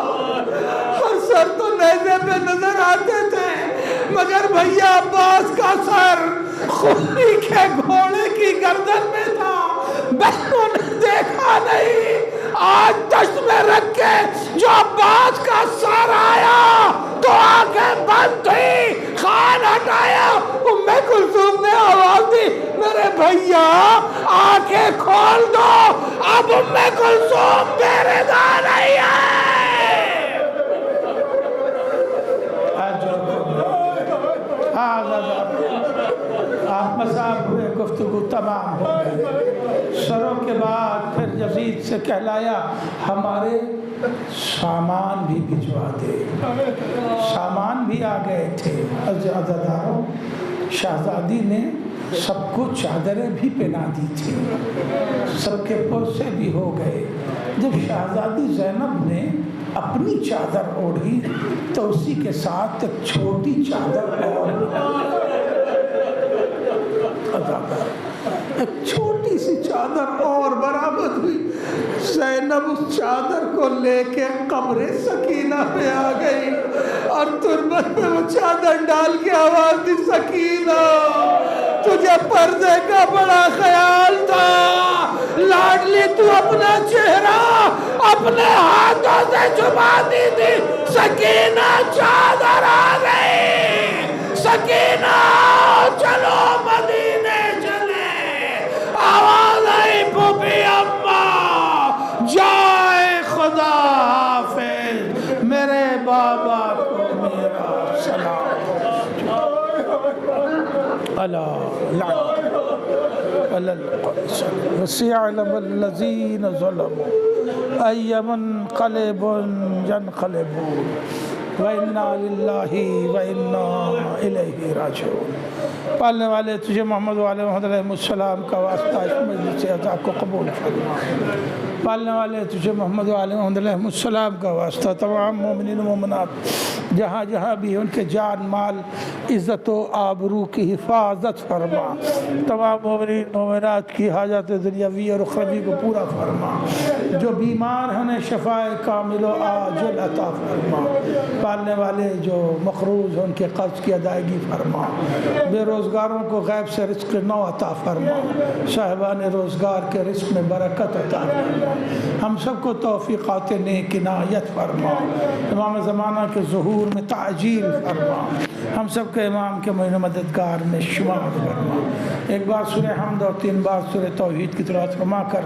ہر سر تو نیزے پہ نظر آتے تھے مگر بھیا عباس کا سر خونی کے گھوڑے کی گردن میں تھا، بہنوں نے دیکھا نہیں۔ آج دشت میں رکھ کے جو عباس کا سر آیا تو آنکھیں بند تھی، خان ہٹایا، ام کلثوم نے آواز دی میرے بھیا آنکھیں کھول دو، اب ام کلثوم میرے داں نہیں ہے۔ احمد صاحب ہوئے، گفتگو تمام ہو گئی۔ سروں کے بعد پھر یزید سے کہلایا ہمارے سامان بھی بھجوا دے۔ سامان بھی آ گئے تھے۔ عزاداروں، شہزادی نے سب کو چادریں بھی پہنا دی تھی، سب کے پرسے بھی ہو گئے۔ جب شہزادی زینب نے اپنی چادر اوڑھی تو اسی کے ساتھ ایک چھوٹی چادر اور ایک چھوٹی سی چادر اور برآمد ہوئی۔ زینب اس چادر کو لے کے قبر سکینہ پہ آ گئی اور تربت پہ وہ چادر ڈال کے آواز دی سکینہ تجھے پردے کا بڑا خیال تھا، لاڈلی تو اپنا چہرہ اپنے ہاتھوں سے چھپا دی تھی، سکینہ چادر آ گئی، سکینہ چلو مدینے چلے۔ آواز آئی پھوپھی اماں جائے خدا حافظ، میرے بابا کو میرا سلام۔ وسيعلم الذين ظلموا أي منقلب ينقلبون وإنا لله وإنا إليه راجعون۔ پالنے والے تجھے محمد و آل محمد علیہ السلام کا واسطہ اس مجلس عطا کو قبول فرما۔ پالنے والے تجھے محمد و آل محمد علیہ السلام کا واسطہ تمام مومنین و مومنات جہاں جہاں بھی ان کے جان مال عزت و آبرو کی حفاظت فرما، تمام مومنین مومنات کی حاجات دنیاوی اور اخروی کو پورا فرما، جو بیمار ہیں شفاء کامل و عاجل عطا فرما، پالنے والے جو مقروض ہیں ان کے قرض کی ادائیگی فرما، بے روزگاروں کو غیب سے رزق نو عطا فرما، صاحبان روزگار کے رزق میں برکت عطا فرما، ہم سب کو توفیقات نیک عنایت فرما، امام زمانہ کے ظہور میں تعجیل فرما، ہم سب کے امام کے معین مددگار میں شمار فرما۔ ایک بار سورہ حمد اور 3 بار سورہ توحید کی تلاوت فرما کر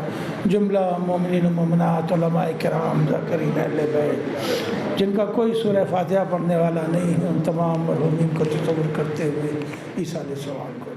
جملہ مومنین و مومنات علماء کرام ذاکرین اہل بیت جن کا کوئی سورہ فاتحہ پڑھنے والا نہیں ہے ان تمام مرحومین کو تصور کرتے ہوئے ایصال ثواب کو